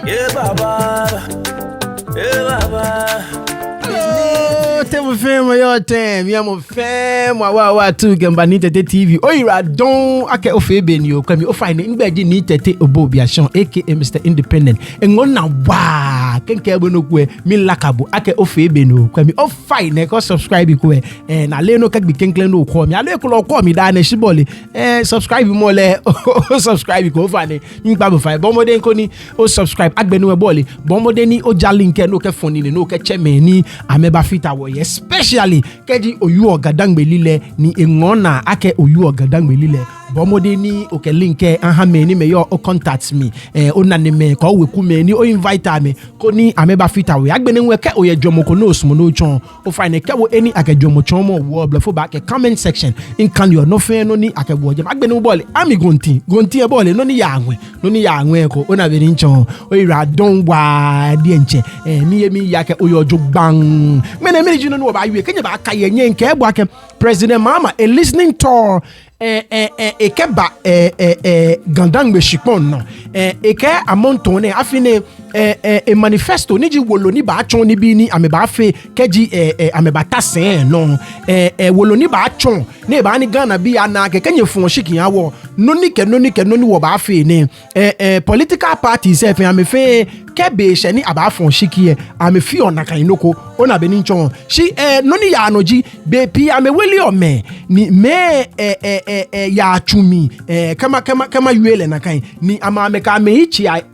Yeah, Baba. Yeah, Baba. Tell fam your time. Yeah, mo fam. Wa tu gamba ni tete TV. Oh, you are don ake ofe benio. Kwami o fine ngbeji ni tete obobiation aka Mr. Independent. Engon na wa kenke bo no kwe mi lakabo ake ofe benio. Kwami o fine ko subscribe kwe. Na le no kagbi kenkle no ko mi. Ale ko lo ko mi da na shibole. Subscribe mo le. Subscribe ko fine. Ngba bo fine. Bomode ko ni o subscribe agbenu e bole. Bomode ni o ja link no ke phone ni no ke cheme ni ameba fita wo. Especially keji oyu ogadangbe lile ni engona ake oyu ogadangbe lile bomode ni oke link aha me ni me yo o contact me onane me ko we ku me ni o invite me ko ni ameba fita we agbene we ke oye jomoko no osmo no chon o fine ke wo eni ake jomochon mo wo blefo back comment section in can you no fe no ni ake wo je agbene bole ami gonti e bole no ni ya anwe ko ona be ni chon o ira don wa die nche mi ya ke oyo jogbang me you know about you can you back yenye nke egbo ake President Mahama a listening tour ekeba gandangbe shipon no eke amontone afine e manifesto ni ji wolo ni ba chon ni bi ni ameba fe keji ameba tasen no wolo ni ba chon ni ba ni Ghana bi ana ke kenye fun shikin awo no ni wo ba fe ni political parties e fe amefe kebe she ni aba fun shikie amefi onaka inoko ona be ni chon shi no ni ya anoji be pi ameweli ome ni me ya chumi kama yuele na kan ni ameka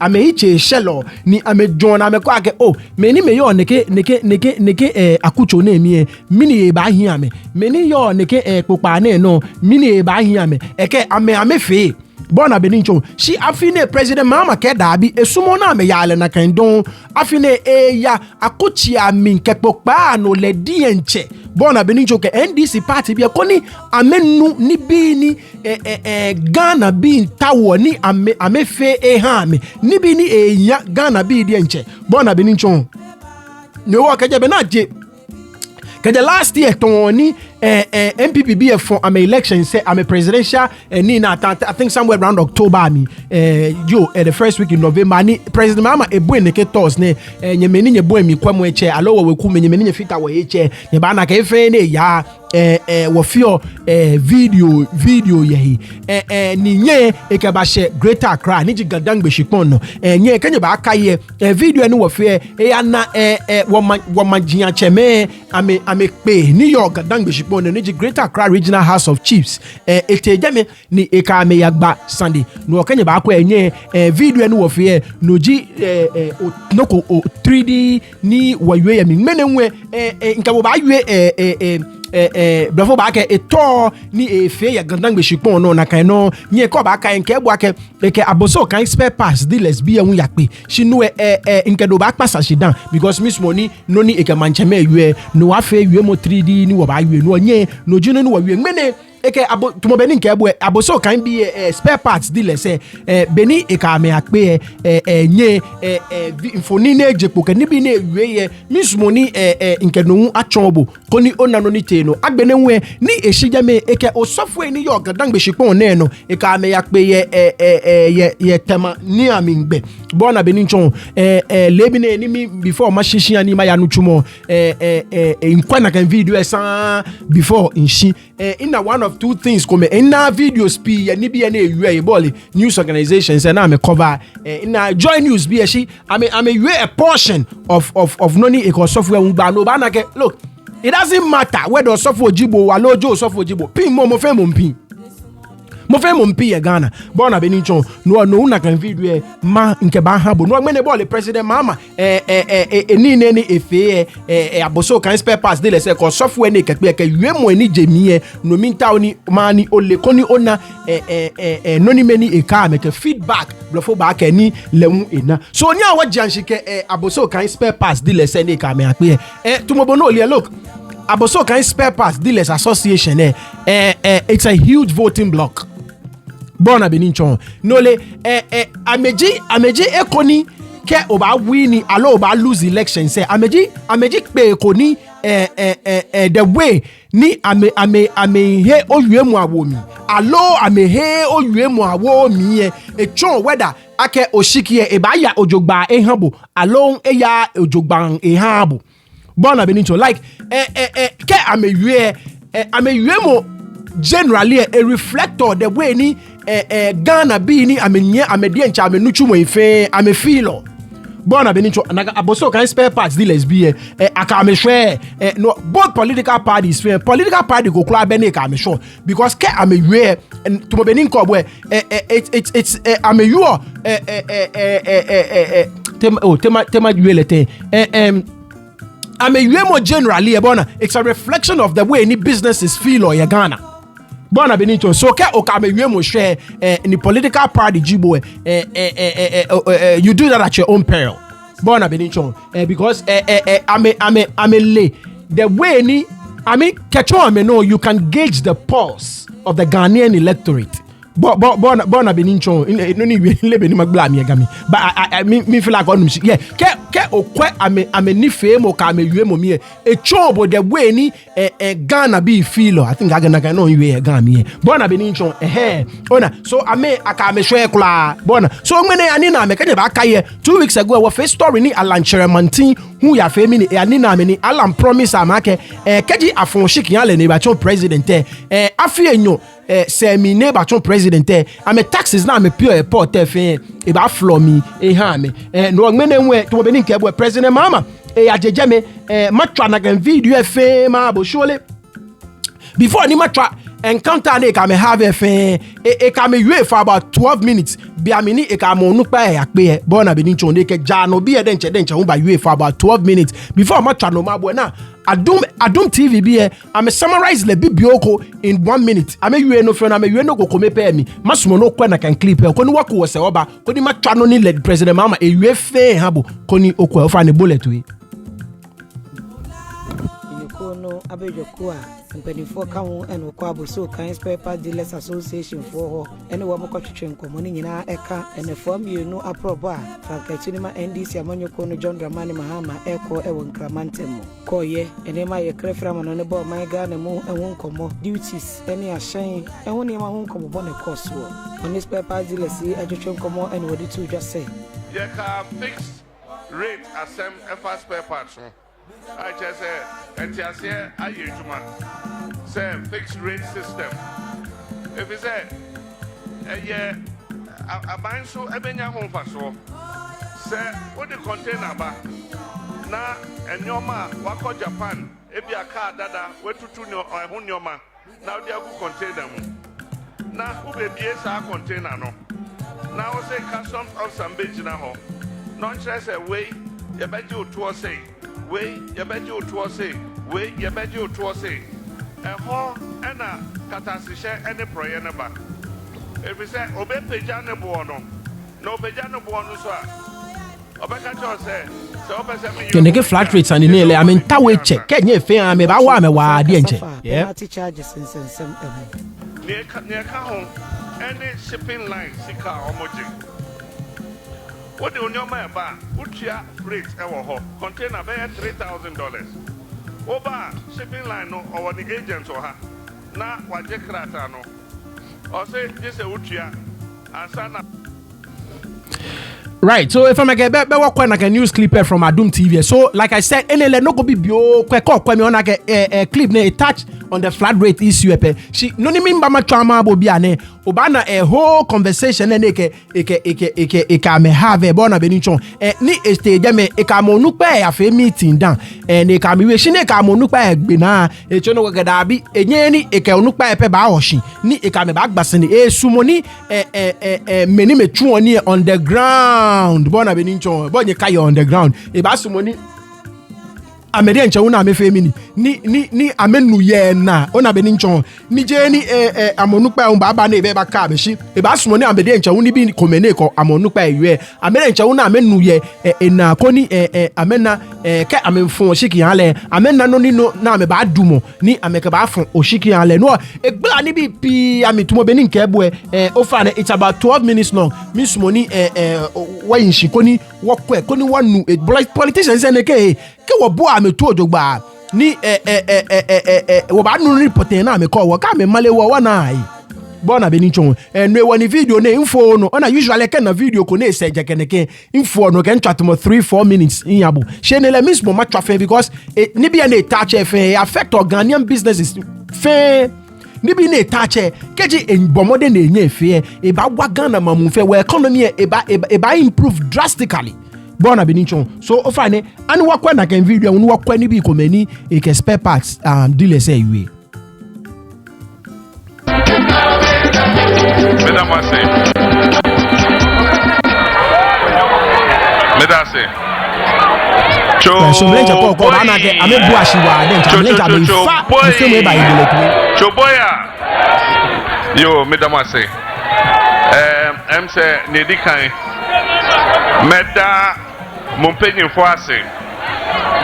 ameichi shelo ni amejon ameko ake meni me yo neke akucho na emi mini e ba hin ame meni yo neke popa na no mini e ba hin ame eke amefe bona benincho shi afine President Mahama ke dabi esumo na me yale na kan don afine ya akuchi amin ke popa no le dienche bona benincho ke NDC party bi ko ni amenu ni bi ni Ghana bi tawo ni amefe ha me ni bi ni ya Ghana bi dienche bona benincho ne wo ke je be na je ke the last year toni MPP be for am election say I'm a presidential ni na I think somewhere around October me the first week in November ni President Mahama ebo neke tos ne nyemeni nyebo mi kwamo eche alo we ku nyemeni nyefita wo eche ne ba na ka efe ne ya wo fio video yehi ni nye ekeba she Greater Accra ni ji gadangbe shipon no nye kenye ba akaye video ni wo fie ya na wo majian cheme ame pe New York gadangbe shipon no ni Greater Accra Regional House of Chiefs etejame ni eka me yagba Sunday no kenye ba akwa enye video ni wo fie no ji noko 3D ni wawe ya mi menenwe nka wo ba yue bravo ba ke eto ni efe ya gandangbe shipon no na kan no nye ko ba kan ke bo ke Abossey Okai spare parts di lesbian wu yakpe shi no nke do ba pasa shidan because miss money no ni e ke mancheme yue no afe yue mo 3D ni wo ba yue no nye no jino ni wo yue mene eke tumo beni nke ebo Abossey Okai bi spare parts di lese beni e ka me akpe nye infoni na ejepo ke ni bi na ewe ye miss money nke no achonbo koni ona no ni te no agbene nwe ni eshijame eke osofwe ni yo gadangbe shipon ne no e ka me yakpe ye tema ni amingbe bona beni nchon lebi na enimi before mashishin ani ma ya no chumo inkwana kan video esa before inshi in one of two things come in na video spi ya ni bi na ewe bole news organizations and na cover in joy news bi she I mean a portion of noni e software ngba no ba na ke look it doesn't matter whether software jibo wa lojo software jibo pin mo fe mo pin mo fe mo mpi ya Ghana bona beni chon no una kan video ma nke ba ha bo no mene bole President Mahama ni efe Abossey Okai spare parts de lese ko software ne ke pe yue mo ni jemie no minta oni mani ole koni ona no ni meni e ka me ke feedback blofo ba ke ni lemu ena so ni awa janshike Abossey Okai spare parts de lese ne ka me ape tumobo no le look Abossey Okai spare parts dealers association it's a huge voting block bona beninchon no le ameji ekoni ke oba wini alo oba lose election say ameji pe ekoni the way ni ame he oyue mu awomi alo ame he oyue mu awomi e chon whether ake oshikie ebaya ojogba ehabo alone eya ojogban ehabo bona benincho like ke amewie mo generally a reflector the way ni Ghana be ni amenye amedie ncha amenuchu mo ife amefilo bona benincho naga Abossey Okai spare parts dealers be aka amehwe no both political parties political party go kula be na aka amehwe because ke amewie to mo beninko boy it's ameyo tema yuelete amewie mo generally bona it's a reflection of the way any businesses feel or Ghana bona benincho so ke okamewie mo share ni political party jibo you do that at your own peril bona benincho because ame the way ni kecho ame no you can gauge the pulse of the Ghanaian electorate bona benincho no ni lebe ni magba mi agami but I me feel like onum yeah ke okwe ame ni fame o ka amewie mo mi e chobo the way ni Ghana be feel I think Ghana no you Ghana me bona benincho ona so aka amehwe kula bona so ngene ani na me kanye ba kai 2 weeks ago we face story ni Alanchire Mantin hu ya fame ni ani na me ni Alan promise amake keji afon shiki yan le ne ba chon president afi enyo semi neighbor chon president ame taxes na me pure airport fe e ba flow mi ha me no ngene nwe to be ni nke bo president Mahama ajeje me matwa na gan video fe ma bo shole before ni matwa encounter na ka me have fe ka me yue for about 12 minutes bi amini e ka mo nu pa ya pe bona be ni chon de ke ja no bi e denche hu ba yue for about 12 minutes before matwa no ma bo na Adum TV be I'm summarize le bibioko in 1 minute. I'm you no friend. I'm you no go come pay me. Masumo no kwa na can clip. Koni wako wase oba. Koni ma chano ni le President Mahama. E you fe habo. Koni okwa ofa ne bullet we. Inikono abejokua. Mpenifo kawo eno kwa Abossey Okai Spare Part Dealers Association for ho ene wo mokwa twetwe nkomo ni nyina eka ene fam yenu aprobo a fakatuni ma NDC amanyoko no John Dramani Mahama eko ewo nkramantem koye ene ma ye krefra mano ne bo man Ghana mu enwo nkomo duties ene ahyen enwo ni ma ho nkomo bo ne course wo on Spare Part Dealers adwetwe nkomo ene wodi tu just say ye ka fixed rate asem FA spare parts I just say entiasie ayejuma say fixed rate system if you say yeah aban so ebenya ho faso say what the container ba na enyoma wako Japan ebi aka dada wetutu no ho nyoma na odi agu container mu na ubebie sa container no na wo say customs of Zambia na ho no interest way ye beji otu say we ye beji otu say we ye beji otu say ho ena katasihye ene proye ne ba if we say obe peja ne bo no no peja no bo no so a obeka cho say so opese me you nige flat rates and in I mean tawe check kenye fe am me ba wa me wa de nche yeah charges nsensem ne ka ho any shipping line sika omoji what the onyoma ba utia rate ewo ho container be $3,000 over shipping line no or the agent or ha na waje krata no or say this a utia ansana. Right, so if I'm like a news clip from Adum TV. So, like I said, NL no go be bio kweko me on a clip ne touch on the flat rate issue. She no ni mimba ma trauma bo bia ne obana a whole conversation ne eke me have bona beninchon ni stage me eka mo nu pa ya fe meeting down and eka mi we shi ne eka mo nu pa egbe na e chono go gada bi enye ni eka nu pa pe ba hoshi ni eka me ba gbase ni e sumo ni meni me tu oni on the ground bona beninchon bonye kai on the ground e ba sumo ni amede nche una me femini ni amenu ye na ona beninchon ni je ni amonupa un baba na ebe ba ka be shi e ba sumo ni amede nche uni bi komene ko amonupa ewe amede nche una amenu ye na ko ni amena ke amenfon oshiki yan le amena no ni no na me ba dumo ni ameke ba fon oshiki yan le no egbla ni bi pi amitumo be ni nke ebo ofa na it's about 12 minutes long mi sumo ni wa yin shi ko ni wokwe ko ni wanu politicians ne ke wo bo ametu ojogba ni wo ba nu report na me ko wo ka me male wo na ai bona benichon and no one video na info no ona usually can video ko na say jekeneke info no can chat mo 3-4 minutes in yabo she ne le miss mo match afen because ni bia na touch afen affect Ghanaian businesses fe ni bi na touch keji enbomode na enye fe e ba wa Ghana mamu fe we economy e ba improve drastically bona benichon so ofane ani wakwa na kan video no wakwa ni bi ko mani e ke spare parts dealer say we Mesdames, so blenja ko bana ke ame buashi wa den blenja be fa the same way by the Choboya yo mesdames em se ne di kan meda mon penyin fo ase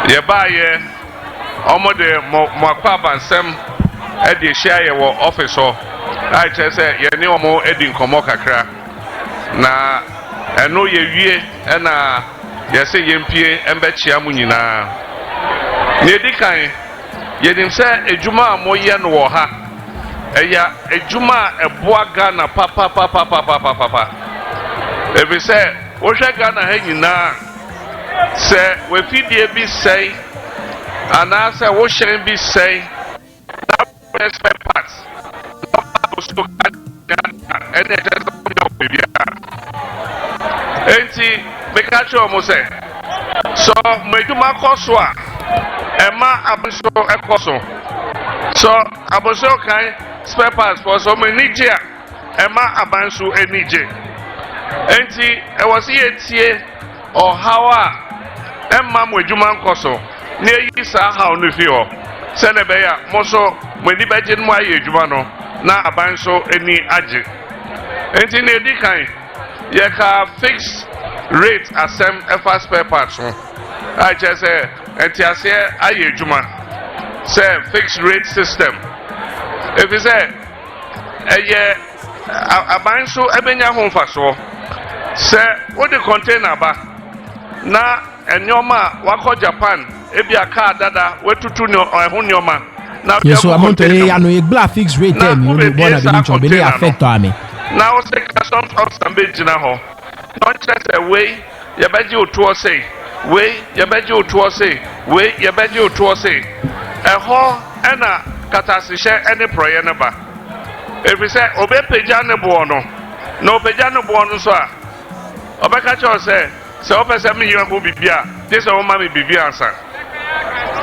ye ba ye omode mo akwa bansem e de share ye wo office ho I just say ye ni omo e di nkomo kakra na eno ye wie e na ye se ye mpie embe chia mu nyina ne di kan ye dim se ejuma mo ye no wo ha eya ejuma eboa Ghana papa ebi se wo hwe Ghana ha nyina se we fidie bi sei ana se wo hyen bi sei na spare parts so and enti make sure mo say so meduma koso a ema abuso ekoso so Abossey Okai spare parts for so many dia ema abansu enije enti e was here tie or how ema meduma koso na yi sa how no fi ho se ne be ya mo so mani beje no aye adwuma no na abanso eni age enti na edi kan ye ka fix rate asem efa spare parts no I just say enti ase aye adwuma say fixed rate system if you say eye abanso ebenya ho mfaso say what the container ba na enyoma wako Japan ebi aka dada wetutu no ehun nyoma. Yes, so I'm going to a black fixed rate term. You know, one of the really affect me. Now, say customs of some big now. Not just a way, you bet you to say, way, you bet you to say, way, you bet you to say. A ho and a catasisha any prayer number. If we say, obey Pejana Buono, no Pejana Buono, sir. Obekacho say, so open some million who be beer. This old mammy be beer, sir.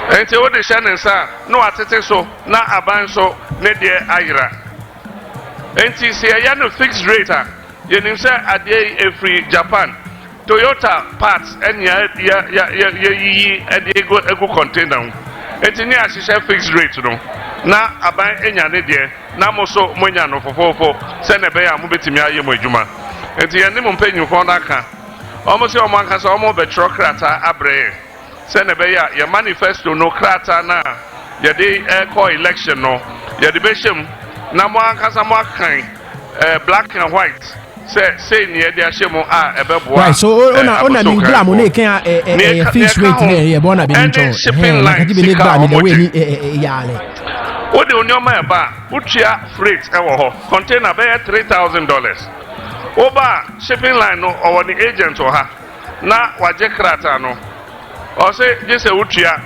Enti o de shane sa no atete so na aban so ne de ayira enti se ya no fixed rate a ye nim se ade e free Japan Toyota parts enya ya yi ade ego container enti ni ahihye fixed rate no na aban enya ne de na mo so mo nya no fofofo se ne be ya mo betimi aye mo adwuma enti ye nim mpanyinfo na aka omo se omo aka so omo be trokrata abre send a your manifesto no crata na your day call election no your debation number one kind black and white say near the shemo right so ona min glam on can fixed rate there born be ncho shipping line the way ni yale what the only man ba utia freight e wo ho container be $3,000 oba shipping line no or the agent or ha na waje crata no or say this a utia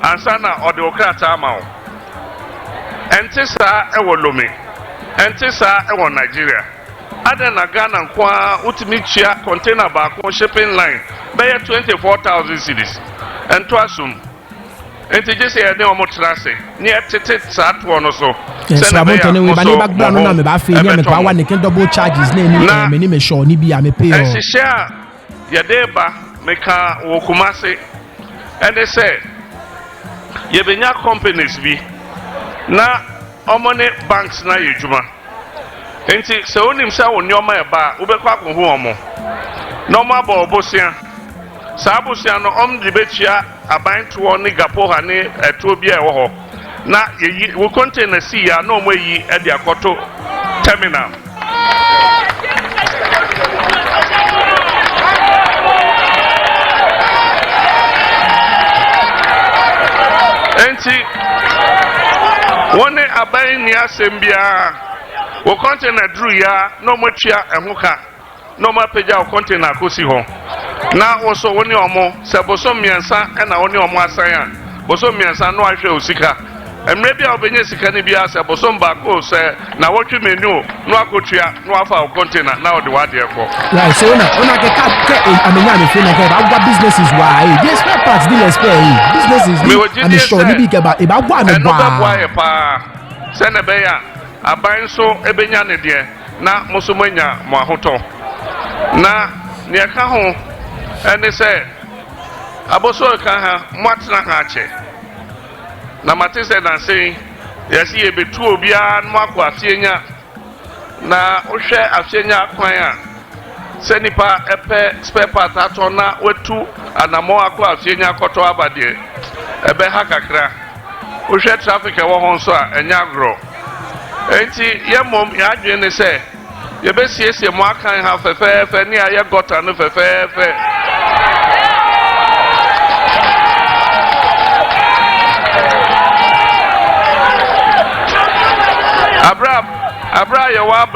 ansana or theokrata amount entisa e wo lomi entisa e wo Nigeria ada na Ghana kwa utimichia container ba shipping line be 24,000 cedis ento asum enti jese e de omo trase ni etete sat wono so se na be we ba ni background na me ba fe ni me kwa wa ne double charges na ni me sure ni bia me pay o e share ya deba me ka wo kumase and they say ye benya companies bi na omone banks na yejuma enti se onim sa woni oma e ba ubekwa ko hu omo no ma ba obosia sa abosia no di betia aban to ni gapo ha ni eto bia e wo ho na ye wo container si ya na omo yi e dia koto terminal enti wone aban ni asembia wo container drew ya no motua ehoka no ma pagya wo container kosi ho na wo so woni omo se boso miensa na woni omo asan a boso miensa no ahwe osika emre bia obenye sika ni bia se boso mbako se na wotwe menu no akotua no afa wo container na wo de wade ko right so una ke amenya me fe na ke ba businesses why yes spare parts dealers pay businesses I'm sure ni bi ke ba e ba gwa me pa se na be ya aban so ebenya ne de na musumanya mo ahoto na ne ka ho ene se Abossey Okai ha mwatna ha che na mate se na sei yesi ebetu obia no akwa afienya na ohwe afienya kwan a se nipa epe spare part ato na wetu anamo akwa afienya koto abade ebe ha kakra ohwe traffic e wo ho nso a enya agro enti yemom ya adwene se yebesiesie mo akan ha fefefe ni aye gota no fefefe Abra ya wa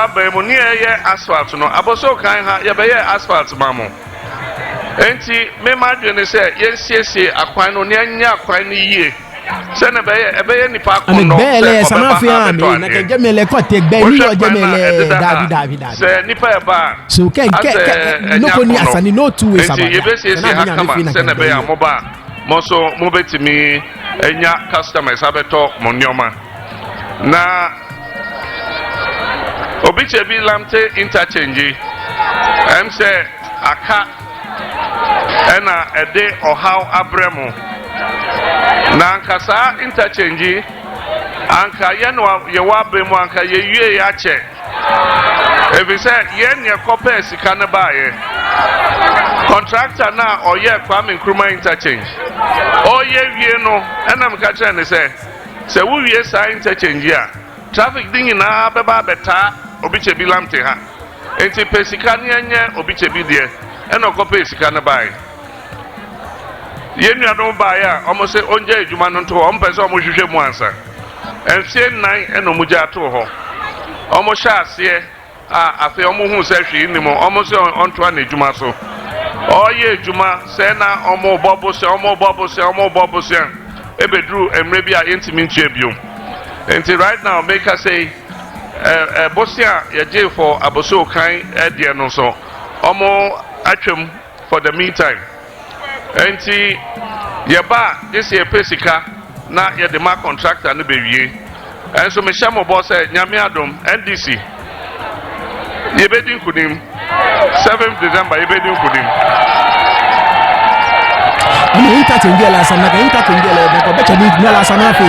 ba mu ni eye asphalt no Abossey Okai ha ye be ye asphalt mamu enti me ma dwene se yensiesie akwan no ne anya akwan ni yie se ne be ye nipa akon no bele samafi ami na ke gemele ko te gbe ni o gemele David se nipa e ba so ke no ko ni asani no two ways about ye be siesie akama se ne be ya moba mo so mo betimi enya customers abeto mo nyoma na obichebi lamte interchange say aka ena ede ohaw abremu na ankasa interchange anka yenwa yewa bemu anka yewie ya che ebise yen ye kope sika ne baaye contractor na oye Kwame Nkrumah interchange oye wie no ena mka kire ne se wuwie sa interchange a traffic dingi na beba beta obichebi lamte ha enti pesika ne enye obichebi de ena okope sika ne baaye yenu adon baaye a omo se onje adwuma no nto omo pese omo hwehwe mu ansa enfie nan ena omo gya to ho omo sha ase a afi omo hu se hwe ni mo omo se onto na adwuma so oye adwuma se na omo bobo se ebedru emre bia yentimi ntie biom enti right now make us say Bosia ye for Abossey Okai edie no so omo atwem for the meantime enti ye ba this year pesika na ye de ma contractor no bewie enso me shamo boss nyame adom NDC ye bedin kunim 7th December ye bedin kunim ani interchange la sana ka interchange la ko becha ni na la sana fe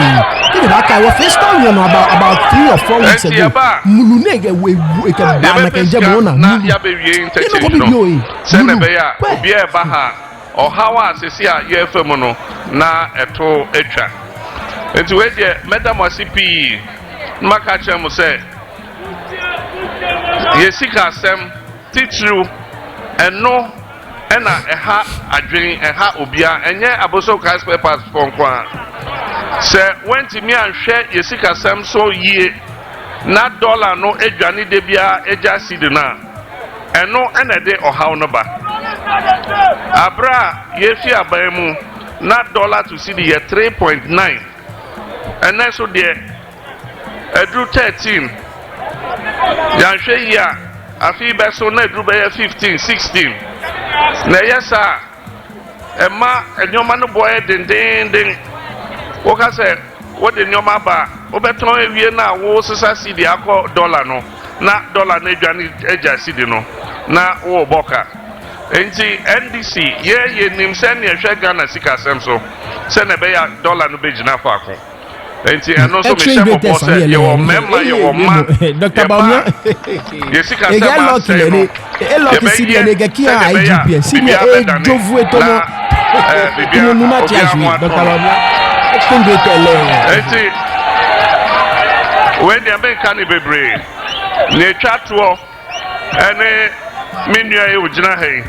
kini ba kai wo first time you know about 3 or 4 weeks ago mulu nege we ke ba na ke je mo na ya be wie interchange no se na be ya obi e ba ha o hawa asesi a ye fam no na eto etwa enti we de madam CP maka chem se ye sika asem titru eno ena eha adwen eha obia enye Abossey Okai spare parts for kwa se wenti mi anhwe yesika sam so yie na dollar no edwane de bia eja seed na eno ena de ohaw no ba abra yefi aban mu na dollar to seed ye 3.9 ena so de edru 13 yanhwe ya afi beso na edru be 15 16 na yesa ema enyoma no boy den woka se wo de nyoma ba obeton ewie na wo sesa cedi akọ dollar no na dollar na edwane eja cedi no na wo boka enti NDC ye nim se na ehwe Ghana sika sem so se na be ya dollar no bejina fa akọ enti eno so me shemo boss ye wo memma ye wo ma Dr. Bawumia ye sika sem ma se elok si de nega ki a IGP si me jovu etomo ino numa tiaju Dr. Bawumia extend it enti when the American bebre ne twatwo ene menua ye ugina he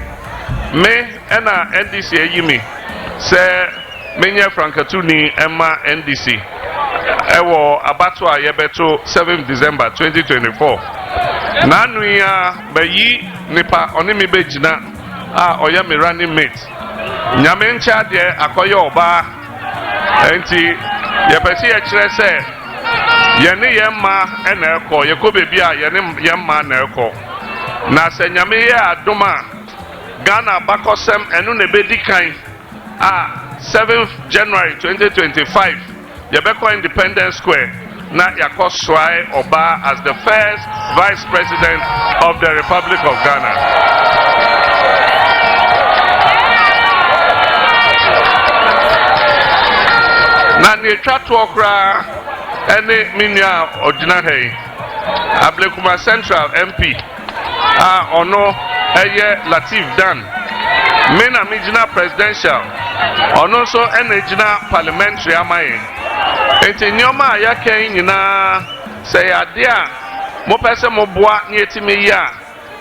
me ena NDC ayi me se menye frankatuni ema NDC ewo abato a yebeto 7 December 2024 nanu ya bayi nipa onimi bejina a oya me running mate nyame ncha de akoye oba enti yepesi ye kire se yene yemma ena eko yeko bebi a yene yemma na eko na se nyame ye adoma Ghana bakosem enu ne bedi kan a 7th January 2025 Yabeko Independence Square na yako swai Oba as the first Vice President of the Republic of Ghana. Na netwa to okra ene minia odina hey Ablekuma Central MP ono eye Latif Dan mena mijina presidential ono so enejina parliamentary amaye enti nyoma ya kan nyina say ade a mo pese mo boa ne etime yi a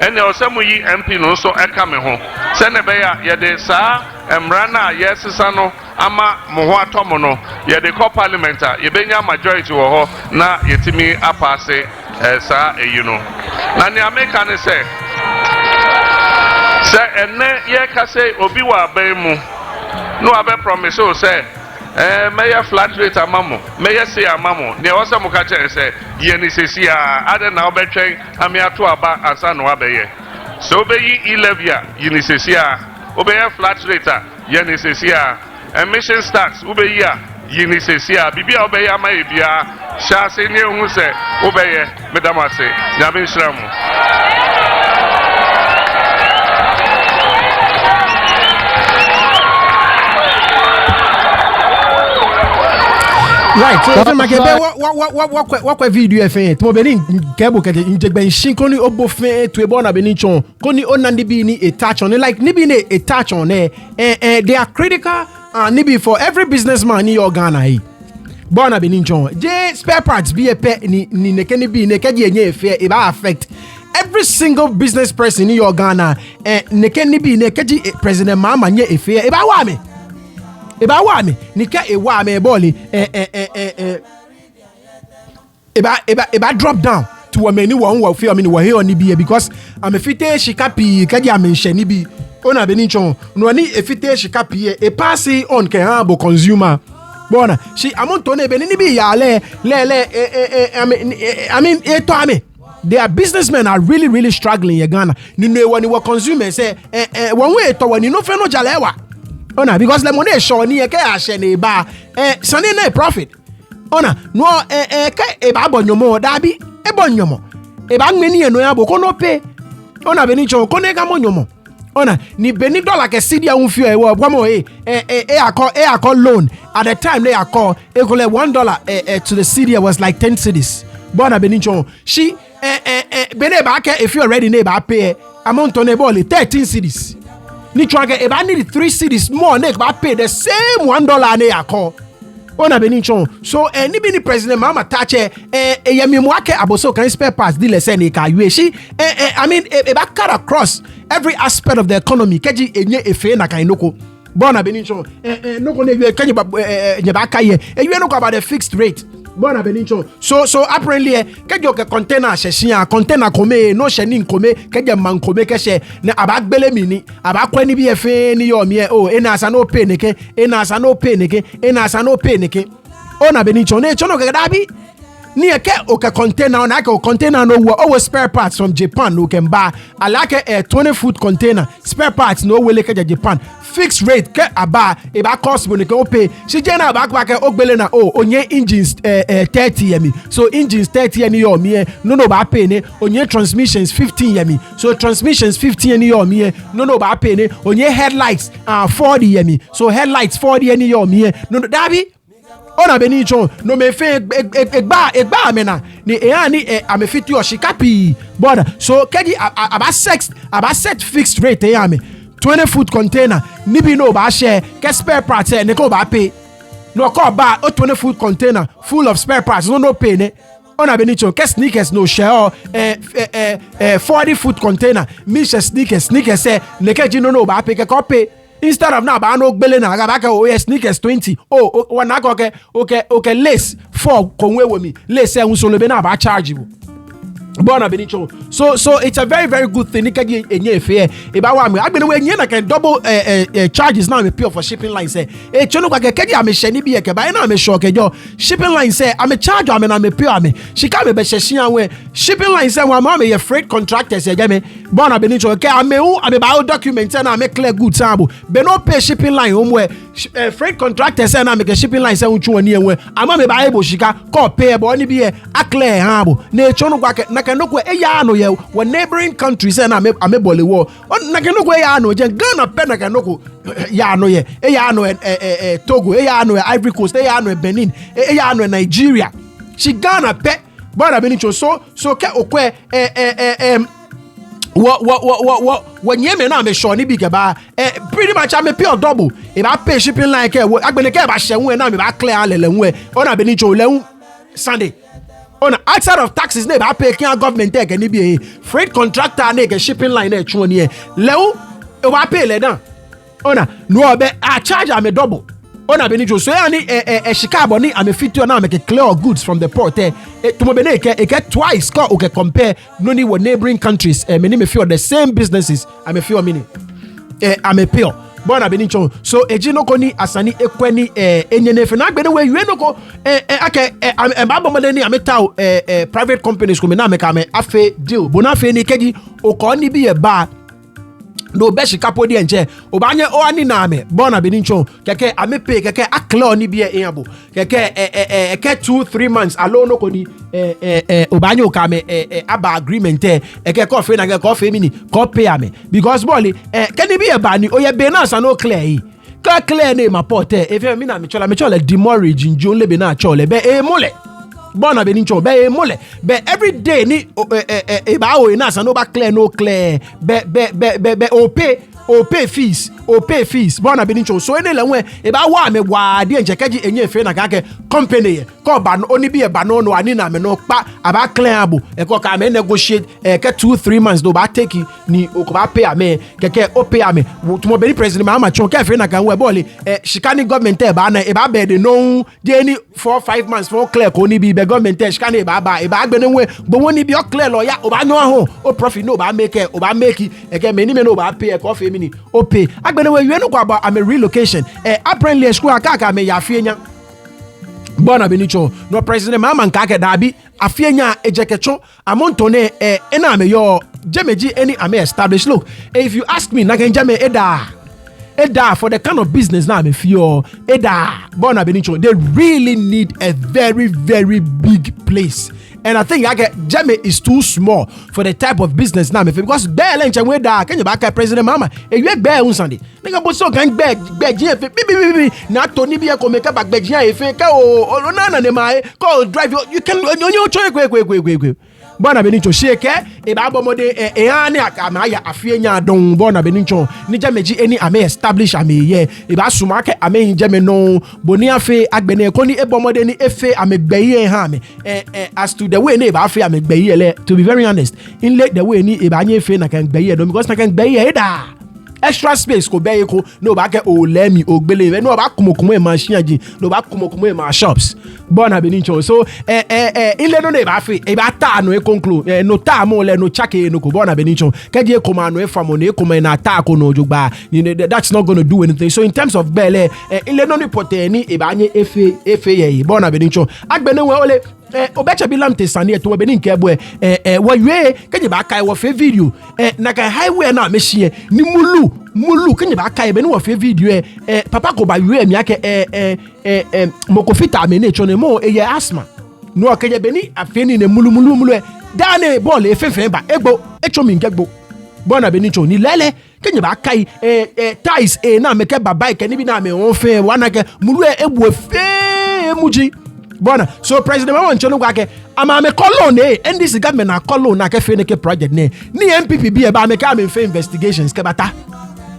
ene osemu yi MP no so eka me ho se ne be ya ye de sa emra na yesisa no ama mo ho atomo no ye de call parliament a ye benya majority wo ho na yetimi apase sa eyi no na ne ameka ne se ene ye ka say obi wa ban mu no abe promise o say meya flat rate amamo meya say amamo ne o say mo ka chere say ye ni sesi a ade na obetwen ame ato aba asa no abeye so obeyi 11 a ye ni sesi a obeya flat rate a ye ni sesi a emission tax obeyi a ye ni sesi a bibia obeya ama ebia sha se ne hu say obeye medamase nyabe nshiramu. Right, so what video fe to be ni kebo kete injegbe nshin ko ni obo fe to ebo na be ni chon ko ni onandi bi ni a touch on like ni bi ni a touch on they are critical ni be for every businessman in your Ghana here bona be ni chon je spare parts bi e pe ni neke ni bi neke je enye fe e ba affect every single business person in your Ghana neke ni bi neke ji president Mahama nye e fe e ba wa me eba wa me nika e wa me boli eba drop down to wa many one wa feel me wa here oni bi because am fite shika pi kaji am nhye ni bi ona be ni chon no ni e fite shika pi e pass on ke habo consumer bona she amonto na be ni bi ya le I mean eto ame their businessmen are really struggling in Ghana ni no e wa consumers say one way to wani no fe no jalewa ona because the money show ni e ka ahye na ba sani na profit ona no ka e ba bonyomo da bi e bonyomo e ba ngmeni eno ya bo kono pe ona be ni cho kono ga monyomo ona ni beni dollar ke cedi ahunfio e wo kwamo akọ loan at the time they akọ equal $1 to the cedi was like 10 cedis bona be ni cho she bene ba ke if you already na ba pay amount on e ball 13 cedis ni try if I need 3 cedis more neck but pay the same $1 na yakọ ona be ni chon so ni be ni president Mahama tache yemi mo ake Abossey Okai spare parts dealer say ni ka yue she I mean e ba cut across every aspect of the economy keji enye efe na kan noko bona be ni chon noko na yue kenye nye ba ka ye yue noko about the fixed rate bona be ni chon so apparently kejo ke container hyehyia container kome no hye nkome keje man kome kehye na abagbele mini abakwa ni bi efe ni yo me ena asa no pay neke ena asa no pay neke ona be ni chon na chono ke da bi ni eke o ke container na ke container no wo spare parts from Japan no can buy alake 20-foot container spare parts no we ke Japan fixed rate ke aba e ba cost bonike o pay si je na ba ke ogbele na onye engines 30 yemi so engines 30 yemi yo me no ba pay ne onye transmissions 15 yemi so transmissions 15 yemi yo me no ba pay ne onye headlights 40 yemi so headlights 40 yemi yo me no dabi ona be ni chon no me fe egba amena ni ani amefiti o shikapi border so keji aba set fixed rate yami 20-foot container ni bi no ba share ke spare parts ne ko ba pay no ko ba 20-foot container full of spare parts no pay ne ona be ni chon ke sneakers no share 40-foot container me sneakers say ne keji no ba pay ke ko pay instead of now ba no gbele na ga ka o sneakers 20 one na okay lace 4 konwe wo mi lace e unso be na ba charge you Bona Benicho. So it's a very, very good thing. Nikaji enye fair. Eba wa mi. Agbene we enye na can double charges now me pay for shipping line say. Chono kwa keji ame sheni bi eke ba na ame show kejo. Shipping line say ame charge ame na me pay ame. Shika me be sheshian we. Shipping line say wa ma me ye freight contractors ye me. Bona Benicho ke ame u ame ba document na ame clear good sambo. Be no pay shipping line umwe. Freight contractors say na me ke shipping line say unchu oni enwe. Ama me ba ebo shika ko pay bo oni bi ye a clear hambo. Ne chono kwa na kenoko eya ano ye wo neighboring countries na ame bole wo na kenoko eya ano je Ghana pe na kenoko ya ano ye eya ano Togo eya ano Ivory Coast eya ano Benin eya ano Nigeria she Ghana pe bora benicho so ke okwe wo nyeme na me show ni bi ke ba pretty much ame pay double e ba pay shipping line ke wo agbene ke ba hye na me ba clear alele nwe ona benicho lewu Sunday on outside of taxes ne ba pay Kenya government take any be freight contractor ne ke shipping line e chun ni lewu e ba pay le dan ona no be a charge am double ona be ni jo so ya ni shikabo ni am fit na make clear goods from the port to mo be ne ke twice ko okay compare no ni with neighboring countries me ni me feel the same businesses am feel mini am pay Bona Benicho. So ejino koni asani ekweni enyene fe na gbede we yue noko ake abomodeni ametaw private companies ko me na meka me afe deal bona fe ni keji okoni bi e ba no be shikapo di enche obanye o ani na me Bona Benicho keke amepe keke aklo ni bi e yabo keke 2-3 months alone no koni obanye o ka me aba agreement eke ko fe na ke ko fe mini ko pay ame because boli keni bi e ba ni oye be na sa no clear clear ne ma porte e fe mi na me chola demorrage njo le be na chole be e mole Bona Benicho be mole be every day ni e ba o na sa no ba clear no clear be o pay fees Bona Benicho so ene lenwe e ba wa me wa de enchekeji enye fe na ka ke company ko ba no oni bi e ba no ani na me no pa aba clear abo e ko ka me negotiate ke 2-3 months do ba take ni o ko ba pay ame keke o pay ame to mo be president Mahama chon ke fe na kan we bole shikani government e ba na e ba be de no de ni 4-5 months for clear ko ni bi be government shikani e ba gbe ne we bo woni bi o clear lo ya o ba no ho o profit no ba make e ke me ni me no ba pay e ko fe mini o pay agbene we you no kwa about am a relocation apparently school akaka me ya fienya Bona Benicho no president Mahama nkake dabi afienya ejekecho amontone ena me yo jemeji any ame establish look if you ask me na kenjame eda for the kind of business now me feel eda Bona Benicho they really need a very, very big place. And I think Jame is too small for the type of business now because bear lunch and we da can you back President Mahama e you bear on Sunday nigga but so can beg bi na Tony bi ko make back beg e fe ka o na ne mai ko drive you can you try quick Bona Benicho sheke e ba bomode ani akama ya afienya don Bona Benicho ni jameji any ame establish ame ye e ba sumake ame jame no boni afe agbene ko ni e bomode ni efe ame gbeye ha me as to the way ni ba afe ame gbeye le to be very honest in let the way ni e ba anye efe na kan gbeye don because na kan gbeye da extra space ko beye ko no ba ke o lemi o gbele no ba kumokumo e machine aji no ba kumokumo e ma shops Bona Benicho so ile no ne ba fe e ba ta no e conclude no ta mo le no chake no ko Bona Benicho keje e koma no e famo no e koma na ta ko no jogba that's not going to do anything so in terms of bele ile no ni poteni e ba anye efe ye Bona Benicho agbene we ole obecha bilam te sani to be ni nke bo wo yue kenye ba kai wo fe video na kai highway na mechie ni mulu kenye ba kai be ni wo fe video papa ko ba yue mi ake mokofita me ne chone mo ye asthma no kenye be ni afeni ne mulu dane ball efefe ba egbo echomi ngegbo Bona Benicho ni lele kenye ba kai ties na me ke baba ke ni bi na me won fe wana ke mulu egbo fe muji Bona so president Mahama nchono kwa ke ama me colon and this government na colon na ke fe ne ke project ne ni MPP bi e ba me ka me fe investigations ke bata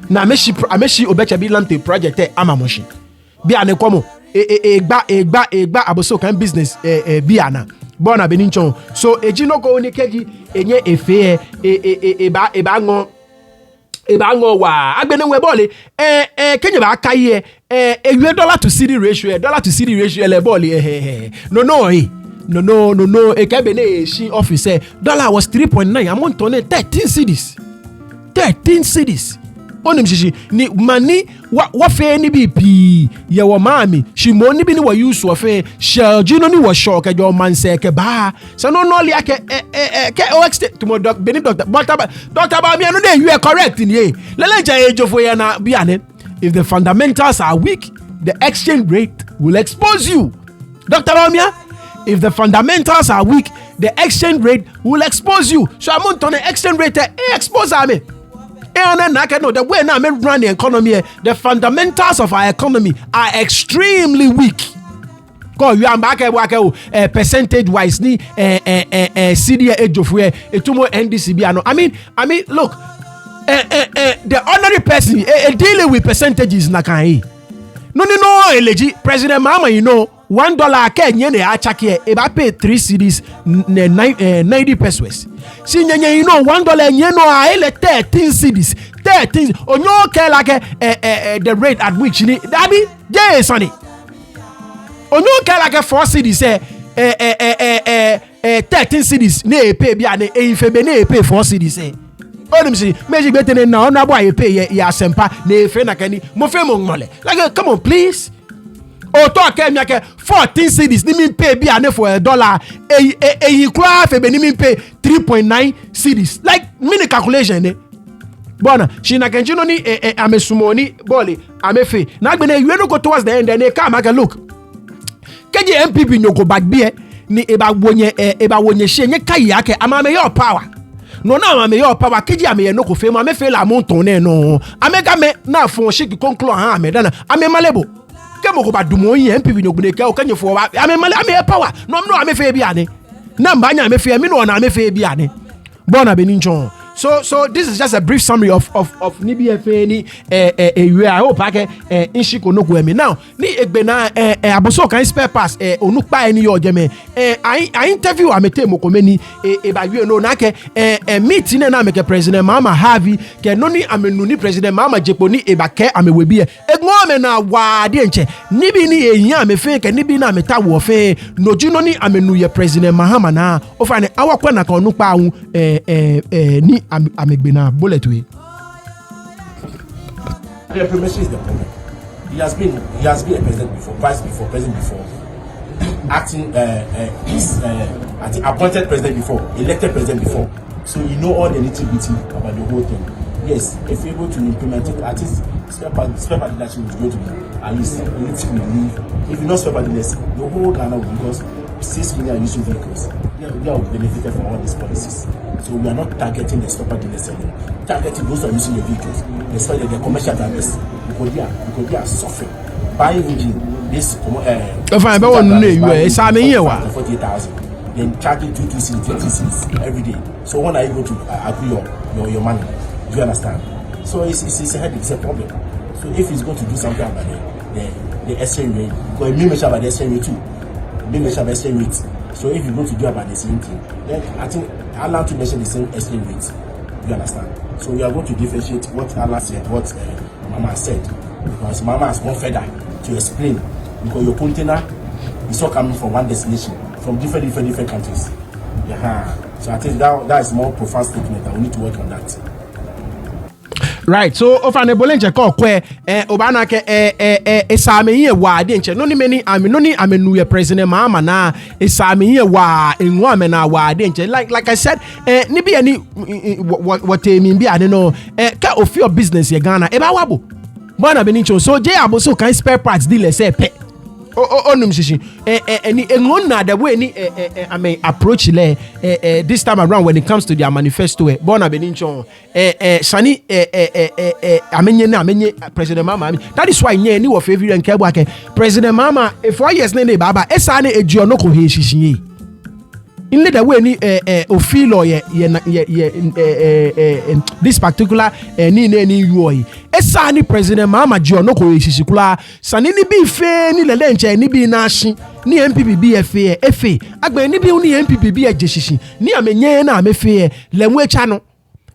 na ameshi obecha bi lamte project ama moshi bi ane komo egba Abossey Okai business bi ana Bona Benicho so ejino ko ni keji enye efe e ba ngo Ebango wa agbene we bole Kenya ba akaye $dollar to cedi ratio le bole no ekebene she officer dollar was 3.9 amount on 13 cedis onim shishi ni mani wa fe ni BP ye wo mami shi mo ni bi ni wo use wo fe shell jino ni wo shock e jo man se ke ba so no li ake ke ox to mo doc beni doctor Bawumia no dey you correct ni e leleja ejofo ye na bi ane if the fundamentals are weak the exchange rate will expose you Dr. Bawumia. If the fundamentals are weak the exchange rate will expose you so amount on the exchange rate expose me. And the way now I run the economy, the fundamentals of our economy are extremely weak. Because you are back at percentage wise, ni CDA age of where it more NDCB. I mean, look, the ordinary person dealing with percentages nakai. No, elegy President Mahama, you know. $1 Kenya ne achake eba pay 3 cedis 90 pesos. Si nyenye you know $1 nye no a ele 13 cedis 13 onyo ke like the rate at which ni dabi je sonny onyo ke like 4 cedis 13 cedis ne pay bia ne efebe ne pay 4 cedis onim si meji betene na ona boy pay ya sempa ne efe na kani mo fe mo ngole like come on please. Oto akemi ake 14 cedis ni min pay bi ane for $1 e kura febe ni min pay 3.9 cedis like mini calculation ne bona she na kenji no ni amesumoni boli amefe na gbene you no go towards the end and come ake look keji MPP nyoko back bi ni eba wonye she nye kai ake amame your power no na amame your power keji ame no ko fe mo amefe la monton ne no ameka me na fon shiki conclude ha ame dana ame malebo kemo ko ba dumo yin MPP no gbene ka o kanye fo ame power no ame fe bi ane na mbanya ame fe mi no na ame fe bi ane bona beninchon. So this is just a brief summary of NBFA ni I hope ake inshiko no kwemi now ni egbena Abossey Okai spare pass onukpa eni yo jeme I interview amete mokomeni ba you know na ke meet ni na make President Mahama Harvey ke no ni amenu ni President Mahama jepo ni ebake amewebi egmo ame na wade nche ni bi ni eyan amefe ke ni bi na ameta wo fe no juno ni amenu ye President Mahama na ofane awakwa na ka onukpa hu ni amegbena bullet way. The premiership is the problem. He has been a president before, president before, acting appointed president before, elected president before. So you know all the nitty-gritty about the whole thing. Yes, if you're able to implement it, at least spare part leadership is going to be at least a little relief. If you not spare part leadership, the whole Ghana will, because 6 million using vehicles, they are benefited from all these policies. So we are not targeting the stopper dealers alone. Targeting those who are using the vehicles. That's why the commercial drivers, because they are suffering. Buying engine, this 48,000. Then charging 2 cedis, 20 cedis every day. So when are you going to agree your money? Do you understand? So it's a headache, it's a problem. So if he's going to do something about the exchange rate, because me measure about the exchange rate too. Me measure the exchange rate. So if you're going to do about the same thing, then I think Allah to mention the same exchange rate. You understand? So we are going to differentiate what Allah said, what Mama said. Because Mama has gone further to explain. Because your container is all coming from one destination, from different countries. Yeah. So I think that is more profound statement, and we need to work on that. Right, so ofane bolenche ko kwe obana ke esame ye wa de nche no ni meni amenu ye President Mahama na esame ye wa enwo amena wa de nche like I said ni bi ani what mean bi ane no ka of your business ye Ghana e ba wabo bona benincho so je Abossey Okai spare parts dealer say pe onum shishi ni enwo na the way ni I mean approach le this time around when it comes to their manifesto bona benincho sani amenye President Mahama that is why nye ni wo favor and kebo ake President Mahama 4 years ne baba esa na eji ono ko he shishi in the way ni ofilo ye this particular ni yuoi esa ni President Mahama ji ono ko he shishi kula sani ni bi fe ni lele nche ni bi na shi ni MPP bi efe agbe ni bi ni MPP bi eje shishi ni amenye na amefe le nwe cha no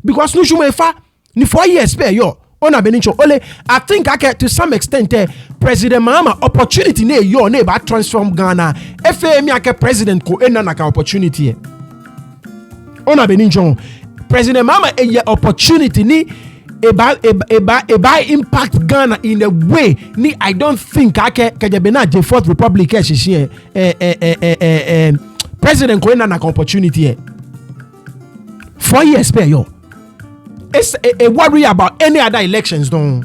because no shume fa Ni 4 years pay yo. Ona benincho ole I think I can to some extent President Mahama opportunity ne yo ne ba transform Ghana FAM ake president ko ena naka opportunity ona benincho President Mahama a opportunity ni eba impact Ghana in a way ni I don't think ake kajabena the Fourth Republic president ko ena naka opportunity 4 years pay yo. It's a worry about any other elections, don't.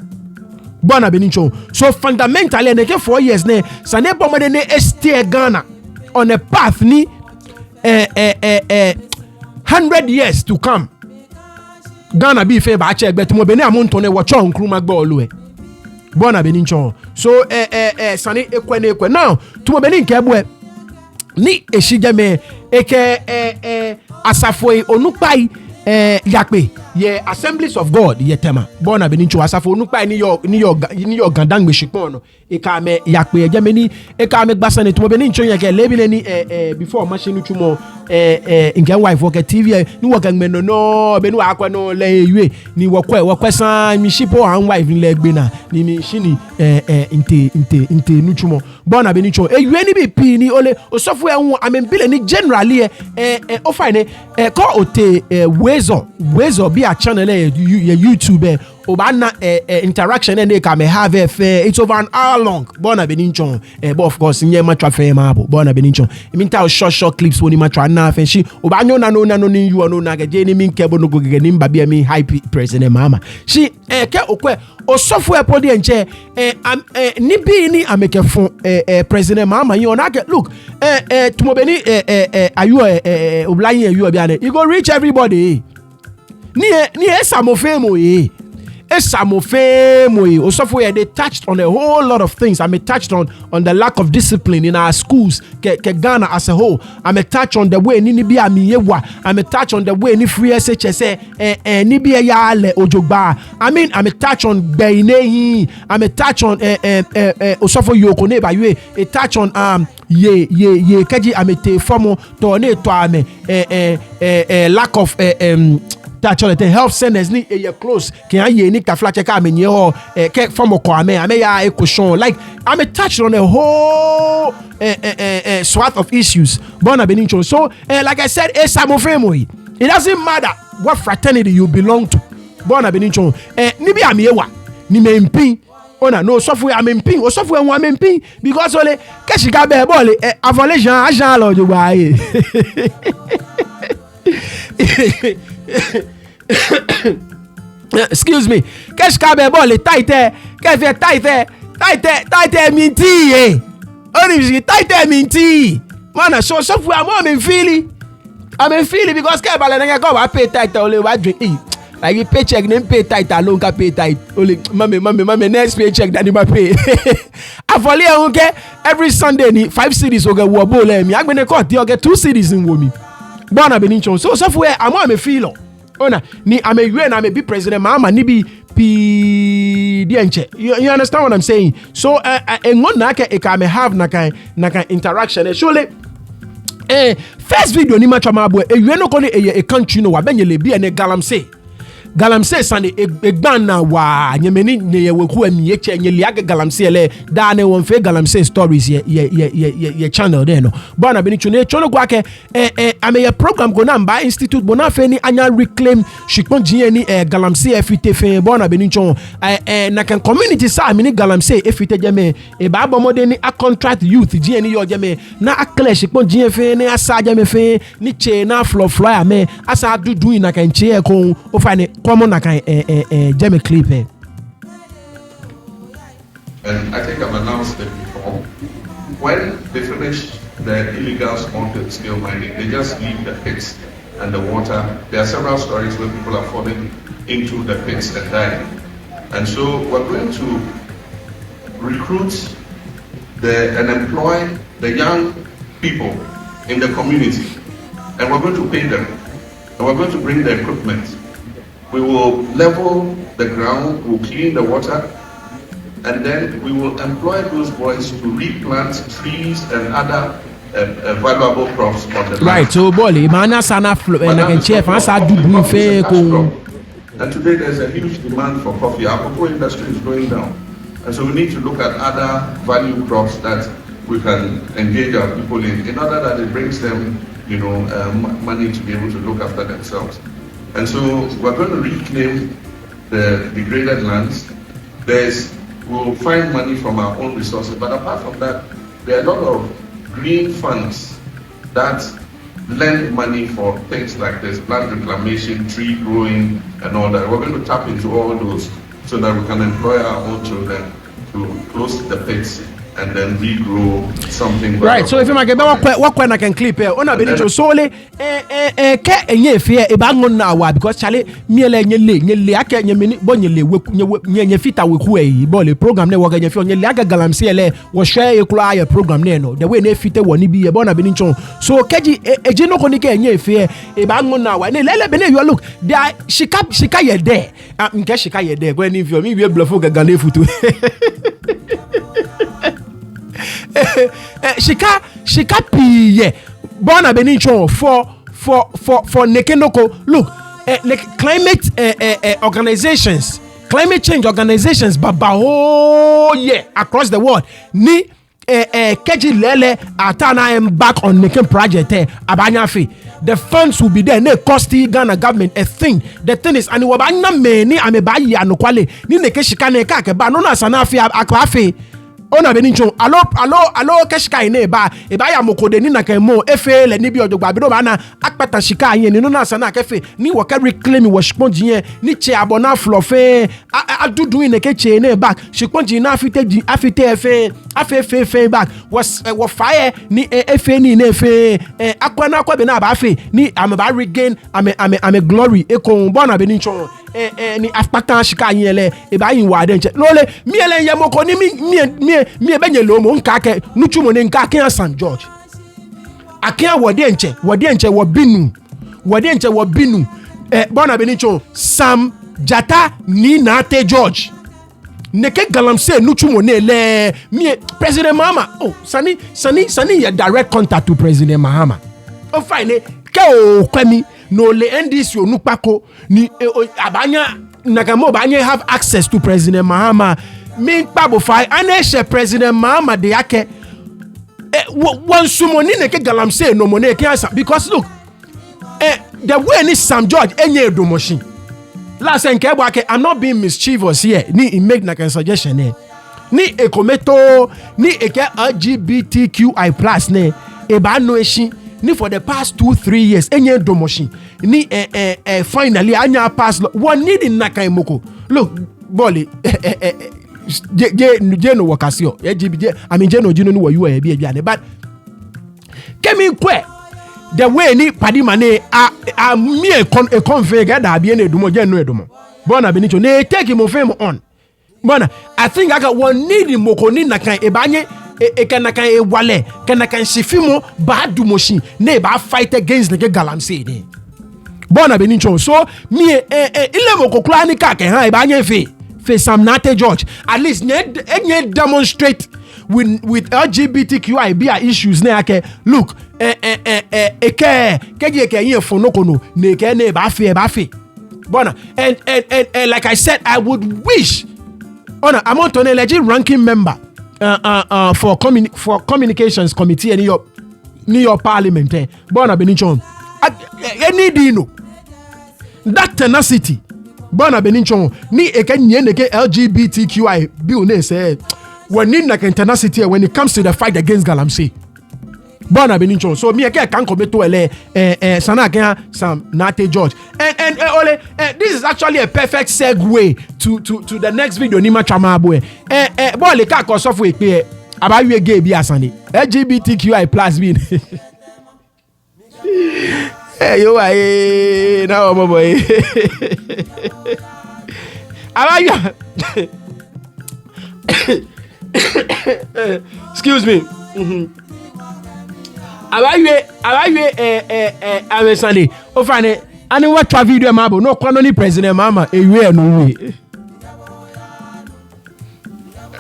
Bona Benincho. So fundamentally, in 4 years, ne sane pomade ne steer Ghana on a path ni 100 years to come. Ghana be fair ba check but mo beni amonto ne wacho nkruma gba olu e. Bona Benincho. So sane ekwe now to mo beni nke ebo ni eshijame eke asafoi onupai yakpe ye Assemblies of God ye tema bona benincho asafo nupa ni yo gandang meshipon no e ka me yakpe ejameni e ka me gbasane to benincho ye ke lebi ni before machine tumo nke wife work TV ni work ngmeno no benu akwa no le yue ni wokwesan mi shipo an wife ni legbe na ni mi shini inte nutumo bona benincho yue ni bi ni ole osofu ehun amembile ni generally o fine ko ote wezo be a channel YouTube obana interaction and they can have it's over an hour long bona beninchon but of course nye matwa fe mabo bona beninchon iminta short clips woni matwa na fe shi obanyo na no ni you no na ge ni min kebo no go ge ni mba bia mi hype President Mahama shi ke okwe osofu epodi enche ni bi ni ameke fun President Mahama you na ke look tumobeni ayu oblayin ayu bia ne you go reach everybody ni esamofemo Osofo they touched on a whole lot of things. I may touched on the lack of discipline in our schools ke Ghana as a whole. I may touch on the way ni bia miyewa. I may touch on the way ni free SHS ni bia ya le ojogba. I may touch on beinehi. I may touch on Osofo yokone ba yue. A touch on ye kaji amete formo to ne to ame lack of actually the health centers ni close can ye ni kafla check amenye ho ke form ko ame ya ekushon like I'm touched on a whole swath of issues bona benincho so like I said it doesn't matter what fraternity you belong to bona benincho ni bi amewa ni mempin ona no software amempin o software won amempin because ole keshiga be ball avole Jean agent lo jogba excuse me qu'est-ce qu'a be ball tight qu'est fait tight minti only tight minti man so software mo me feel because ke bale na go pay tight only wa drink like you paycheck nem pay tight alone ka pay tight only mama next paycheck that you pay afoli ehun every Sunday ni 5 cities o get wo ball mi agbene court o get 2 cities in wo mi bona benincho so software amo me feel ona ni amewe na ame be President Mahama ni bi dienche you understand what I'm saying so engon na ke e ka me have na kan interaction surely first video ni matwa mabo ewe no ko ni e country no wa benyele bi ene galamsey sane egban na wa nyemeni ne ye weku ami eche nyeli age galamsey le da ne won fe galamsey stories ye channel there no bona beni chune chono kwa ke ame ye program go na mba institute bona fe ni anya reclaim shikpon jiye ni galamsey efite fe bona beni chon na kan community sa mi ni galamsey efite jeme e ba bomode ni a contract youth jiye ni yo jeme na akle shikpon jiye fe ni asa jeme fe ni che na floor ame asa dudu na kan che ko o fa ne common na kan jeme clip and I think I've announced it before. When they finish the illegal sponsored scale mining, they just leave the pits and the water. There are several stories where people are falling into the pits and dying. And so we're going to recruit and employ the young people in the community. And we're going to pay them. And we're going to bring the equipment. We will level the ground, we'll clean the water, and then we will employ those boys to replant trees and other valuable crops on the land. Right, so Boli, mana sana na kenche fa sa dubu fe ko And today there's a huge demand for coffee. Our cocoa industry is going down. And so we need to look at other value crops that we can engage our people in order that it brings them, money to be able to look after themselves. And so we're going to reclaim the degraded lands. We'll find money from our own resources, but apart from that, there are a lot of green funds that lend money for things like this, land reclamation, tree growing, and all that. We're going to tap into all those so that we can employ our own children to close the pits and then regrow something. Right. So if you make what when I can clip here, ona be to solely ke enye fear e ba ngon na wa because chale miele nyele aka nyemini bo nyele fita we ku e bo program ne wo ga nyefi nyele aka galamse ele wo share e kula ya program ne no the way ne fite woni bi e bo na be ni chon so keji eje no ko ni ke enye fear e ba ngon na wa ne lele be ne you look there shika ye there nke shika ye there go ni fi mi bi bluffo ga gale futu shika piye bona benicho for nekenoko look climate organizations, climate change organizations across the world ni keji lele atana embark on making project abanyafi the funds will be there ne cost Ghana government a thing. The thing is ani wabanya me ni amebayi anokwale ni neke shika ne ka ke ba no na sanafi akwafi ona be nincho alo keshika ine ba ya mokode ni na kemo efe le ni bi odogba bi do ba na akpata shika yen ni no na sana kefe ni wo ka reclaim wo shponji yen ni che abona flofe adudu ine ke che ne back shponji na afite efe back wo fire ni efe ni ne efe akwa na akwa be na ba afe ni am ba regain am glory e ko bona be nincho ni afpata shika yen le e ba yin wa de nche no le mi ele yemoko ni mi ebenye lomo nkake nuchumo ne nkake St. George akia wode nche wo binu bona benicho Sam Jata ni nate George neke galamse nuchumo ne le mi President Mahama sani ya direct contact to President Mahama o fine ke o kwemi no le NDC onupako ni abanya nakamo banya have access to President Mahama min pabo fai aneshe President Mahama de yake one sumoni neke galamse no money cancer because look the way ni Sam George enye domoshi last enke bwake I'm not being mischievous here ni make na suggestion ni ekometo ni eke LGBTQI+ ne e ba no eshi ni for the past 2-3 years enye domoshi ni finally anya pass one need in nakaimoko look boli je no wakasio je I mean je no jinu no you e bia but kemi kwe the way ni padima ne a me e convey ga da bia na edumo je no edumo bona be ni cho ne take him fame on bona I think I got one need moko ni nakan e banye e kanakan e wale kanakan sifimo ba dumoshi ne ba fight against the galamse ne bona be ni cho so me ile moko kla ni ka ke ha e banye fe Sam Nate George at least ne demonstrate with LGBTQI issues ne ake look keje yin fonokono ne ke ne ba fe bona and like I said I would wish on I'm on to an legit ranking member for communications committee in your parliament bona benichon any dino that tenacity bona beninchon ni ekenye neke LGBTQI bill ne say when in like tenacity when it comes to the fight against galamsey bona beninchon so me eke kan kometo ele sana ken Sam Nate George and ole this is actually a perfect segue to the next video ni matchama abo bo le ka ko sofo epe abawe gay bi asane LGBTQI+ bin hey yo now my boy excuse me abaye Sunday o fane ani watch video mabo no kwano ni President Mahama ewe no we.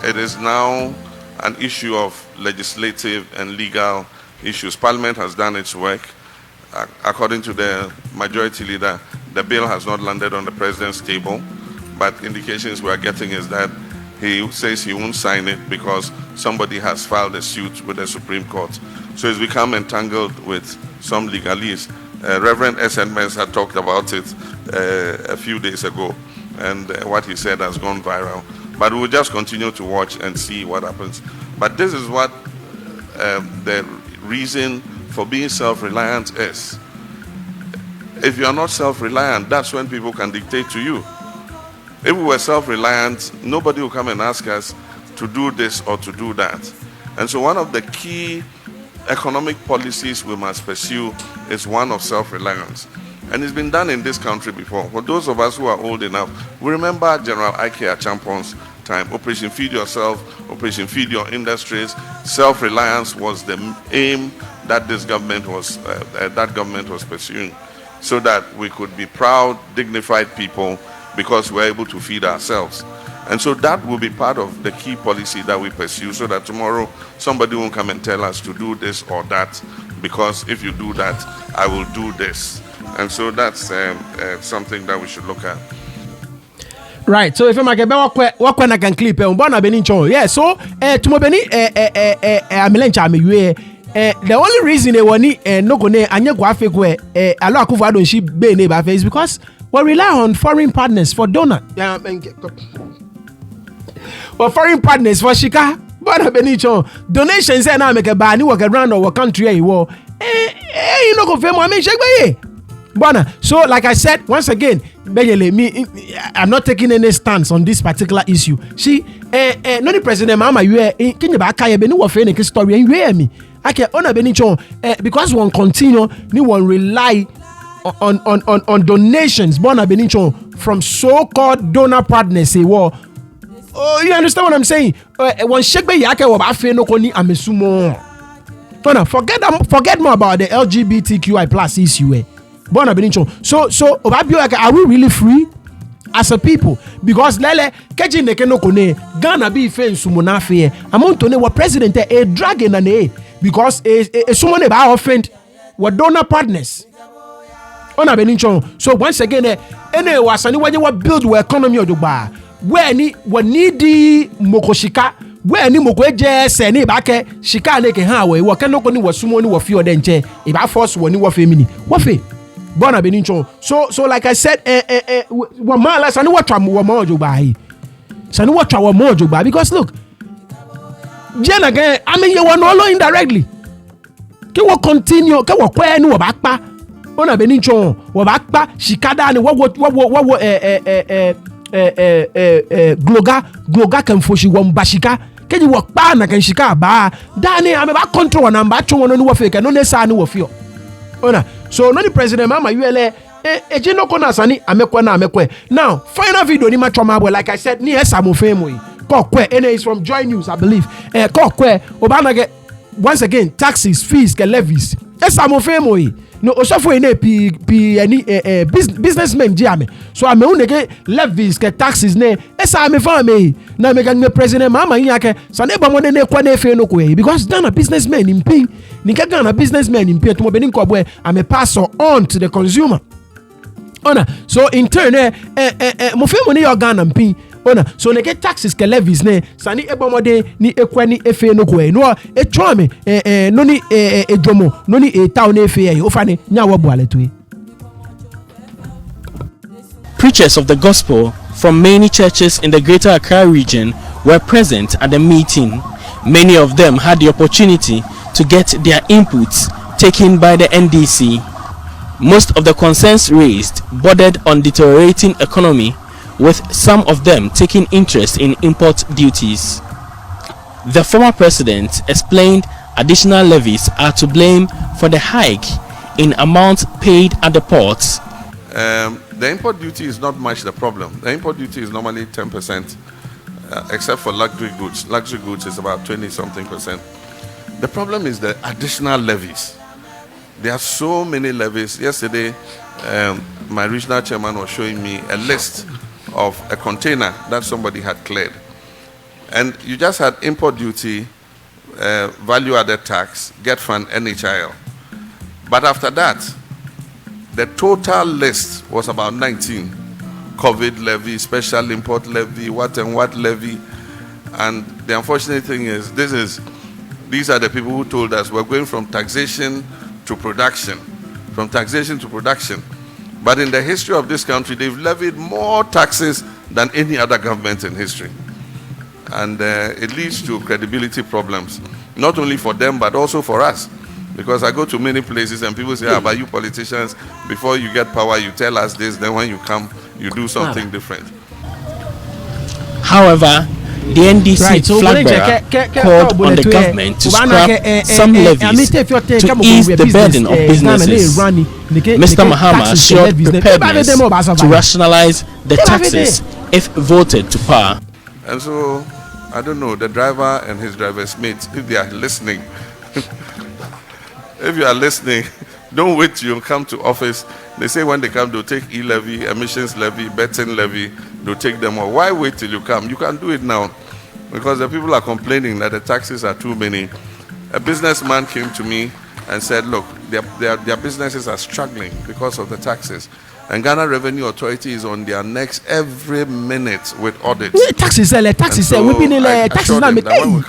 It is now an issue of legislative and legal issues. Parliament has done its work. According to the majority leader, the bill has not landed on the president's table, but indications we are getting is that he says he won't sign it because somebody has filed a suit with the Supreme Court. So he's become entangled with some legalese. Reverend S.N. Mens had talked about it a few days ago, and what he said has gone viral. But we'll just continue to watch and see what happens. But this is what the reason for being self-reliant is. If you are not self-reliant, that's when people can dictate to you. If we were self-reliant, nobody will come and ask us to do this or to do that. And so one of the key economic policies we must pursue is one of self-reliance. And it's been done in this country before. For those of us who are old enough, we remember General Ike Achampon's time. Operation Feed Yourself, Operation Feed Your Industries. Self-reliance was the aim that this government was pursuing, so that we could be proud, dignified people because we're able to feed ourselves. And so that will be part of the key policy that we pursue, so that tomorrow somebody won't come and tell us to do this or that, because if you do that, I will do this. And so that's something that we should look at. Right. So if I'm like what I can clip yeah. So tomobeni the only reason they want no go ne anye go afekwe alo akufo adon shi be ne ba is because we rely on foreign partners for donor. Well, foreign partners for shika. Donations and I make a bani work around our country you know go femo I mean shake so like I said once again, I'm not taking any stance on this particular issue. See, no the president Mahama you can you back I be no of story and you me. I can honor because one continue, ni one rely on donations from so-called donor partners. Say, well, oh, you understand what I'm saying? One shake be yake wa afe no koni amesumo. Forget more about the LGBTQI plus issue. So are we really free as a people? Because lele keji neke no kone Ghana be fe nsumuna fe amount to ne wa president a dragon and a because a someone about offend what donor partners. So once again, any wasani what build our economy of Dubai. Where ni what needy mokoshika, where ni mokweje seni bake shika neke hawe what can no koni was sumoni wa few denche if I force one wa femini wafe. So like I said, wamala sani watra mo Dubai. Sani watra wa mo Dubai because look. Jen again, I mean you want all indirectly. Can we continue? Can we kwe ni wabakpa? Ona benincho wabakpa shikada ni gloga kan foshi wambashika. Can you walk pa na kan shika ba? Dani ame ba control na mba chongo no wafeka no nesa ni wafio. Ona so no the president mama yuele ejino kona sani amekwa na amekwe. Now final video ni matchoma like I said ni esa mo fame and it's from Joy News, I believe. Once again, taxes, fees, levies. Esa mo fame no osofo ene businessmen jame. So ame uneke levies ke taxes ne esa ame fame na me kan president mama yake saneba mo ne kwa ne fe no ko because Ghana businessmen in pin ni ka Ghana businessmen in pin to mo benin ko boy ame pass on to the consumer. Ona so in turn mo fe mo ne your Ghana pin. Ona so ne get taxes ke levies ne sani ebomode ni ekwa ni efe no ko no etwame no ni edwomo no ni town efe e ofane nya wo boale to. Preachers of the gospel from many churches in the Greater Accra region were present at the meeting. Many of them had the opportunity to get their inputs taken by the NDC. Most of the concerns raised bordered on deteriorating economy, with some of them taking interest in import duties. The former president explained additional levies are to blame for the hike in amount paid at the ports. The import duty is not much the problem. The import duty is normally 10%, except for luxury goods. Luxury goods is about 20-something%. The problem is the additional levies. There are so many levies. Yesterday, my regional chairman was showing me a list of a container that somebody had cleared. And you just had import duty, value added tax, get fund, NHIL. But after that, the total list was about 19. COVID levy, special import levy, what and what levy. And the unfortunate thing is, these are the people who told us we're going from taxation to production. From taxation to production. But in the history of this country, they've levied more taxes than any other government in history. And it leads to credibility problems, not only for them, but also for us. Because I go to many places and people say, but you politicians, before you get power, you tell us this, then when you come, you do something different. However, the NDC flag bearer called on the government to scrap some levies to ease the burden of businesses. Mr. Mahama showed preparedness to rationalize the taxes if voted to power. And so, I don't know, the driver and his driver's mates, if they are listening, if you are listening, don't wait till you come to office. They say when they come, they'll take e-levy, emissions levy, betting levy, they'll take them all. Why wait till you come? You can do it now. Because the people are complaining that the taxes are too many. A businessman came to me and said, look, their businesses are struggling because of the taxes. And Ghana Revenue Authority is on their necks every minute with audits. Taxes, we've been in taxes now. I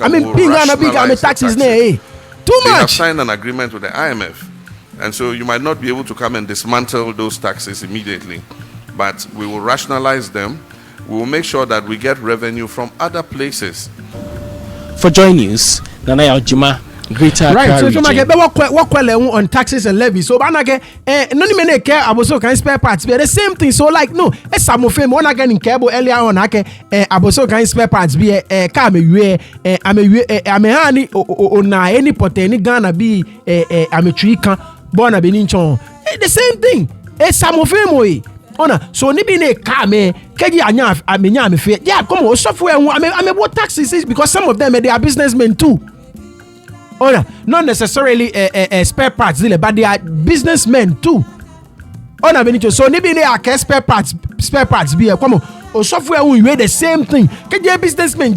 mean, being Ghana big, I mean, taxes now. Too much. They have signed an agreement with the IMF. And so you might not be able to come and dismantle those taxes immediately. But we will rationalize them. We will make sure that we get revenue from other places. For Joy News, Nana Aljuma, Greater Accra region. Right, so what on taxes and levies. So banage no ni mene care Abossey Okai spare parts. Be the same thing. So like no, some of them one again in cable earlier on Abossey Okai spare parts be car me we hani na any pot any Ghana be ame tree kan bona be ninchon. The same thing. Some of them so ni be ne car me keji anya amenya me fe. Yeah, come on, software I what taxes is because some of them they are businessmen too. Not necessarily spare parts, but they are businessmen too. So maybe they are spare parts be come on. Software we wear the same thing. Can you businessmen?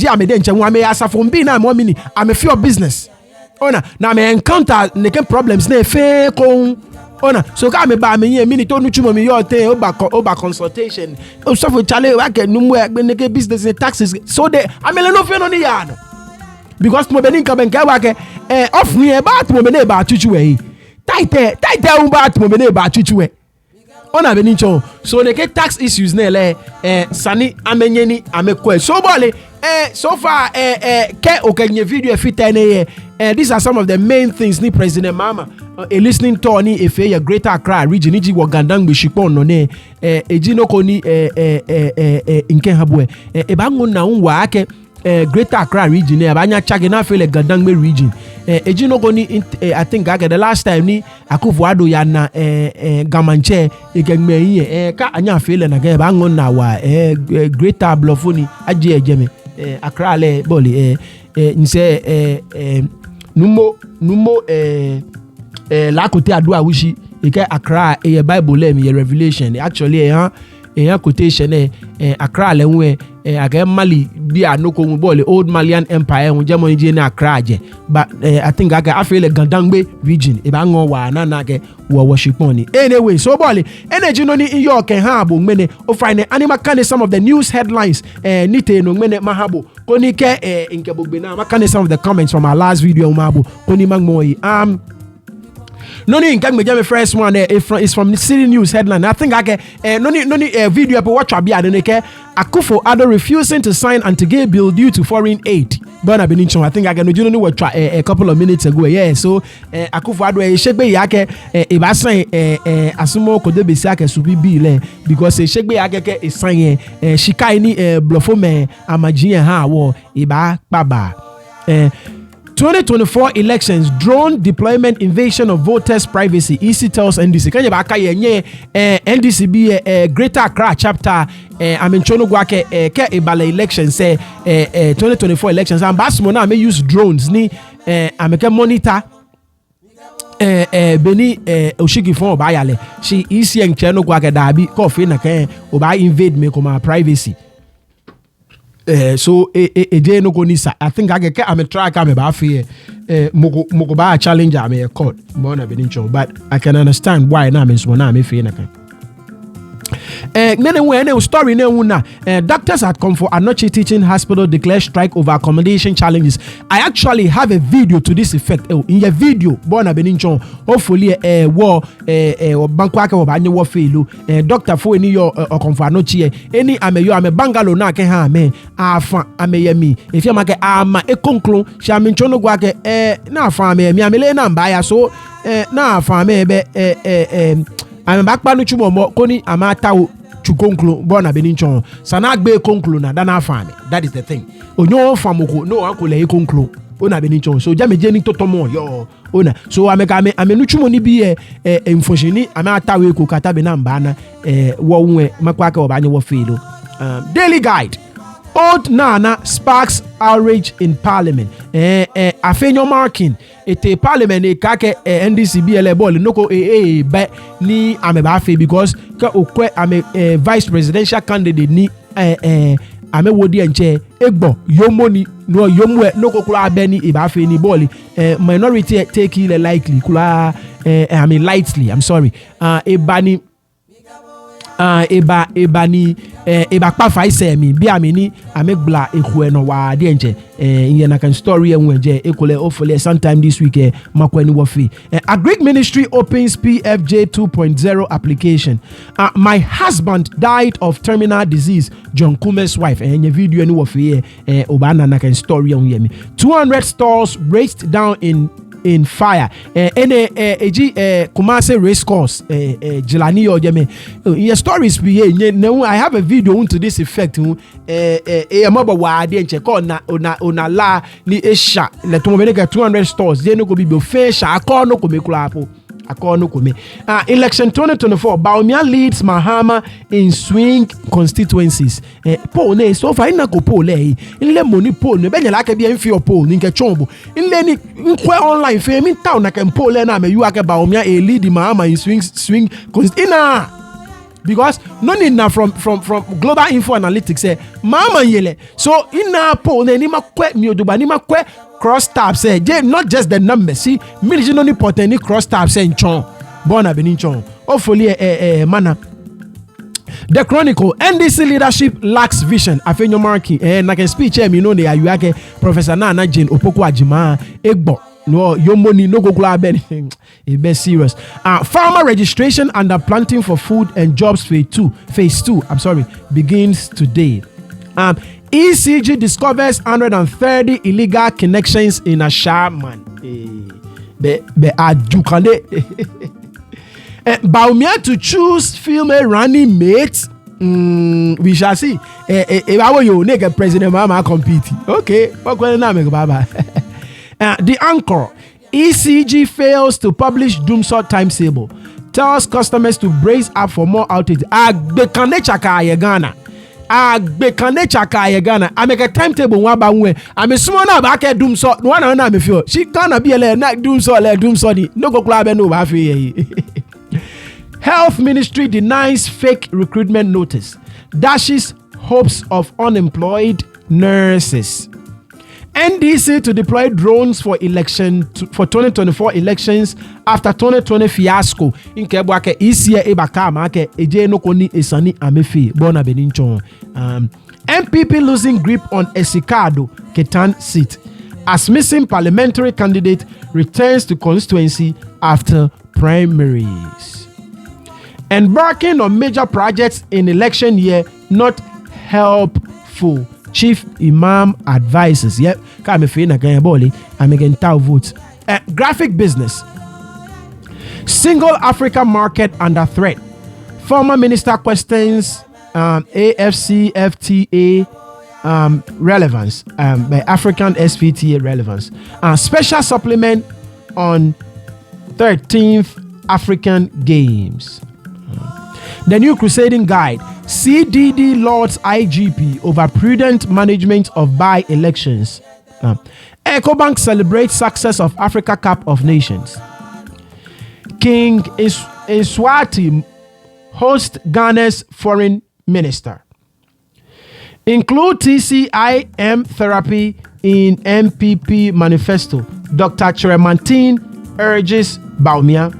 I'm a few business. Now me encounter making problems. So come me buy me minute to nuchu me your thing over consultation. Software chale I can no business taxes. So they I'm no fear on the yard. Because mo benin ka benka wa ke off me about mo bene ba tutuwe tight about mo bene ba tutuwe ona benin chon so they get tax issues na le sani amenyeni amekwe so bole so far ke okenye video fit na these are some of the main things ni President Mahama a listening to ni efe ya Greater Accra region iji wogandang be shipon no ne eji no ko ni nke habwe e ba ngun na unwa ake Greater Accra region abanya chage na fele Gadangme region ejinogoni I think the last time ni Akufo-Addo ya na gamanche egengme yin ka anya fele na ga ba ngon na wa Greater Blofoni aje ejeme Accra le boli nse numo la kote ado awushi eke Accra Bible le mi Revelation actually quotation Accra le nwe again Mali be anoko ball old Malian Empire on Germany je na Accra je but I think I feel like Gadangme region e ba ngon wa na na ge wo worship on anyway so ball energy no ni in York ha bo mene o find animal can some of the news headlines nite no mene mahabo koni ke nkebogbe na ma can some of the comments from our last video mahabo koni magmoyi no ni nkan me jam first one is from the City News headline. I think I get no ni video pe watch abi adeneke Akufo-Addo refusing to sign anti-gay bill due to foreign aid. But I think I get no watch a couple of minutes ago. Yeah, so Akufo-Addo shegbe yake e ba sign asumo kodebe siake subi bill because shegbe yake ke sign shikai ni blofome amajin ha wo e ba baba 2024 elections, drone deployment invasion of voters' privacy. EC tells NDC. Kanye baka yenye NDC be Greater Accra chapter. Chono gwake ke ibale elections 2024 elections. And basmona may use drones ni ameke monitor beni oshiki fon obayale. She EC and Chono gwake dabi kofi na ke obay invade me kuma privacy. So no go nisa. I think I get I'm a track I'm about here. moko ba challenge am a court bona be ncho, but I can understand why na me so na me fe na kan. Story doctors at Comfort Anochi Teaching Hospital declare strike over accommodation challenges. I actually have a video to this effect. In your video, bona beninchon, hopefully bankwake wabanye wa felu. Doctor for any your Comfort Anochi any ame bangalo na ke ha me afa ame yemi. If you make ama e conclu shaminchono gwake na afa me amele na mbaya so na afa me be I'm back panu chumo mo koni amata chukonklo bona beninchon sana gbe konklo na dana fami. That is the thing. Onyo famoko no anko le konklo ona beninchon so jameje ni totomo yo ona so amenu chumo ni bi enfoshini amata we ko kata be na mbana wo nwe makwaka obanye wo filo. Daily guide. Old Nana sparks outrage in parliament. Afenyo marking ete parliament kake NDCB ball noko be ni amebafe because ka okwe ame vice presidential candidate ni ame wodi enche egbo yomoni no yomwe noko kula abeni ibafe ni ball minority take it likely kula I mean lightly I'm sorry ebani eba pa fa ise mi bi amini amegbla ehu no wa de nche in na kan story enweje ekole hopefully sometime this week makwani wo fi Agric Ministry opens PFJ 2.0 application. My husband died of terminal disease, John Kume's wife enye video ni wo fi obana na kan story enwe 200 stores raced down in fire. Kumase race course Jilani Ojeme. Your stories be I have a video into this effect. Amaba wade and check on na la ni esha. Let me make 200 stores. They no go be fish. I call no come kulapo. Election 2024, Bawumia leads Mahama in swing constituencies. Poll ne so far ina ko poll ile money poll ne benye la ke bi enfi poll ni nke chombo ile ni nkwe online fe mi town na ke poll na me you ake Bawumia a lead Mahama in swing ina because no need na from global info analytics say Mahama yele so ina poll ne ni makwe mi oduba ni makwe cross tab say not just the numbers see military no important ni cross tab say nchon bona beninchon hopefully mana. The Chronicle, NDC leadership lacks vision. Afenyo marking na can speech you know they are you ake Professor Nana Jane Opoku Ajima egbo no yomoni no go kula ben e be serious. Farmer registration under planting for food and jobs phase 2 begins today. ECG discovers 130 illegal connections in a shaman. Be adukande. Bawumia to choose female running mates. We shall see. If I were you, nigga, President Mahama compete. Okay, the anchor. ECG fails to publish doomsday timetable. Tells customers to brace up for more outage. I make a timetable one by one. I'm a small now back at doom so one on I'm feel she can't be a night doom so no go club and no Health Ministry denies fake recruitment notice. Dashes hopes of unemployed nurses. NDC to deploy drones for for 2024 elections after 2020 fiasco. In Kebwake, Isia Ebaka Make, Eje Nokoni Esani Amefi, Bona Beninchon. MPP losing grip on Esikado, Ketan seat. As missing parliamentary candidate returns to constituency after primaries. Embarking on major projects in election year not helpful. Chief Imam advises. Yep. Votes. Graphic business. Single Africa market under threat. Former minister questions AFCFTA relevance by African SPTA relevance. Special supplement on 13th African Games. The new crusading guide. CDD Lord's IGP over prudent management of by-elections. EcoBank celebrates success of Africa Cup of Nations. King Eswati hosts Ghana's foreign minister. Include TCIM therapy in MPP manifesto. Dr. Cheremantin urges Bawumia.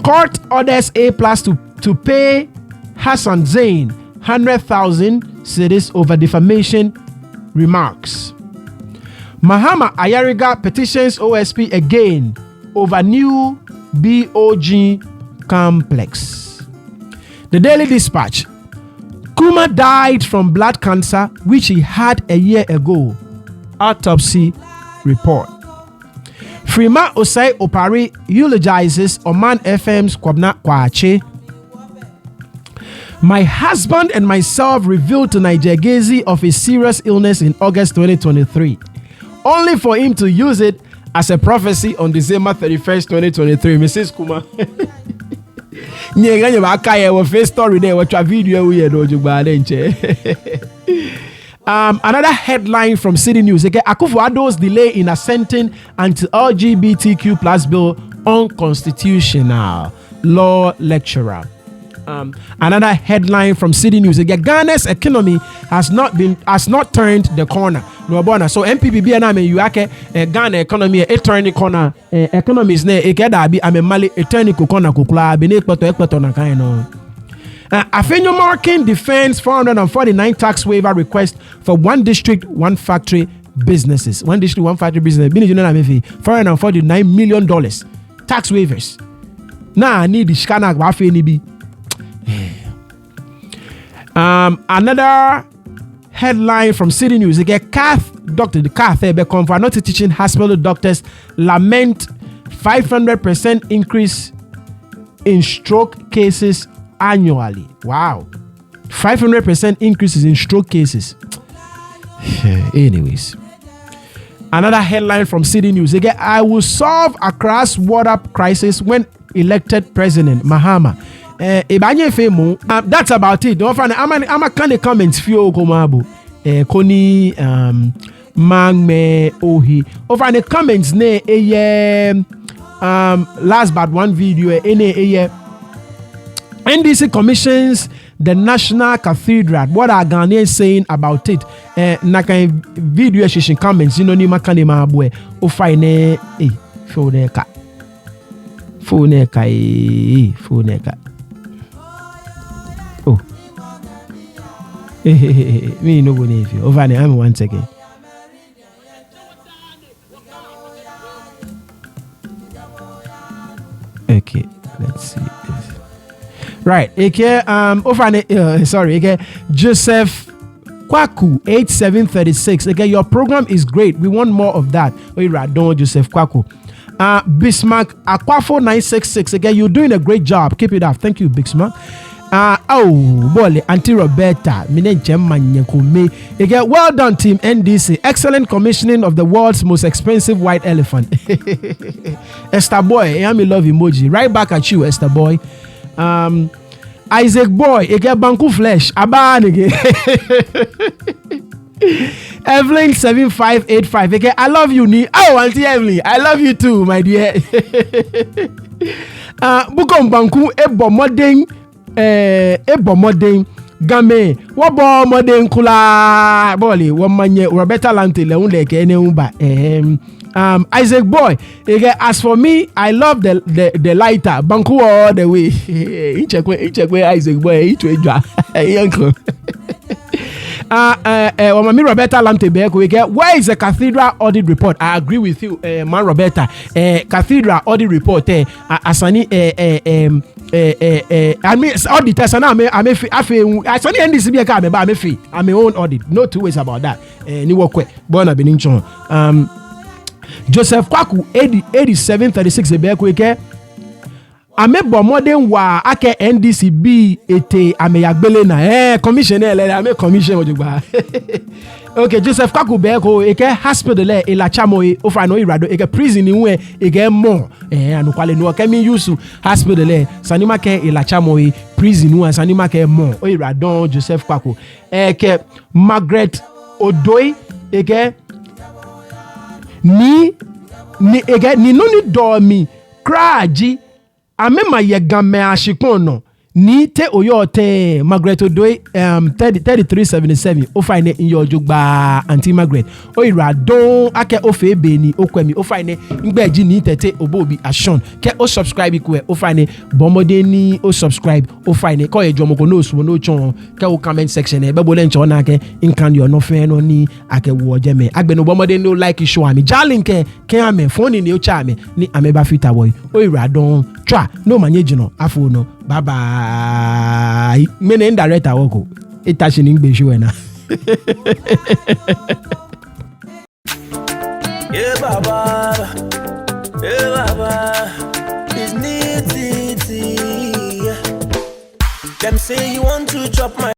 Court orders A+ to pay Hassan Zain 100,000 cedis over defamation remarks. Mahama Ayariga petitions OSP again over new BOG complex. The Daily Dispatch. Kuma died from blood cancer which he had a year ago. Autopsy report. Frima Osei Opari eulogizes Oman FM's Kwabna Kwache. My husband and myself revealed to Nigegezi of his serious illness in August 2023, only for him to use it as a prophecy on December 31st, 2023. Mrs. Kuma. Face story there, watch a video another headline from City News. Akufo-Addo's delay in assenting anti-LGBTQ plus bill unconstitutional. Law lecturer. Another headline from City News. Ghana's economy has not turned the corner. No bona. So MPP na me yuake Ghana economy turn the corner. Economies ne dabi ame mali turn the corner kukula bene ekpoto na kan no. Afenyo marking defends 449 tax waiver request for one district, one factory businesses. One district, one factory business. Bini juna na mefi $449 million tax waivers. Na need the shikana wafe ni bi. Another headline from City News. Dr. Bekomfa not teaching hospital doctors lament 500% increase in stroke cases annually. Wow. 500% increases in stroke cases. Anyways. Another headline from City News. I will solve Accra's water crisis when elected president. Mahama. That's about it. I'm a kind of comments few komabo. Koni Mangme Ohi. Over the comments ne last but one video NDC commissions the National Cathedral. What are Ghanaians saying about it? Naka video session comments. You know ni makane mabwe. Ofine phoneka. Oh. Me no go if you. Over there, I'm 1 second. Okay, let's see this. Right, okay. Okay. Joseph Kwaku 8736. Okay, your program is great. We want more of that. Don't Joseph Kwaku. Bismarck Aquafo 966. Again, you're doing a great job. Keep it up. Thank you, Bismarck. Auntie Roberta. Again, well done, Team NDC. Excellent commissioning of the world's most expensive white elephant. Esther Boy, I love emoji. Right back at you, Esther Boy. Isaac Boy, again, Banku Flesh. Aban again. Evelyn 7585. Okay, I love you, Ni. Oh, Auntie Evelyn, I love you too, my dear. Bukom Banku ebo modern game. Wabo modern kula boli. Wamanye Roberta Lante leun leke ene umba. Isaac Boy. Okay, as for me, I love the lighter. Banku all the way. Ichekwe Isaac Boy. Ichwe Uncle. Mami Roberta Lamtebeko, where is the cathedral audit report? I agree with you, man Roberta. Cathedral audit report. Asani I mean auditors and I'm Asani NDC I'm my own audit. No two ways about that. Ni work born Beninchon. Joseph Kwaku 8736 Ebeko. Ame modern wa ake NDCB ete ame yagbele na commissioner le ame commission ojugba. Okay, Joseph Kwaku beko eke hospital le elachamo ofa no irado eke prison ni we eke mo anu kwale no kemi yusu hospital le sanima ke elachamo prison ni sanima ke mo o irado Joseph Kwaku eke Margaret Odoi eke ni eke ni no ni do mi kraji amema ye game ashikono ni te oyote Margaret Odoi 3377 o find in your jogba Auntie Margaret o ira don ake o fe be ni o kwemi o find ngbeji ni tete obobi ashon ke o subscribe ku o find bomode ni o subscribe o find ko ejo moko no so no chon ke o comment section e be bo le ncho na ke inkan yo no fe no ni ake wo jeme agbenu bomode no like show ami jalink ke ame phone ni o cha ame ni ameba filter boy o ira don twa no manye jino afo no bye bye mene director woko itashi ni ngbe show na Baba it's neat. Them say you want to chop my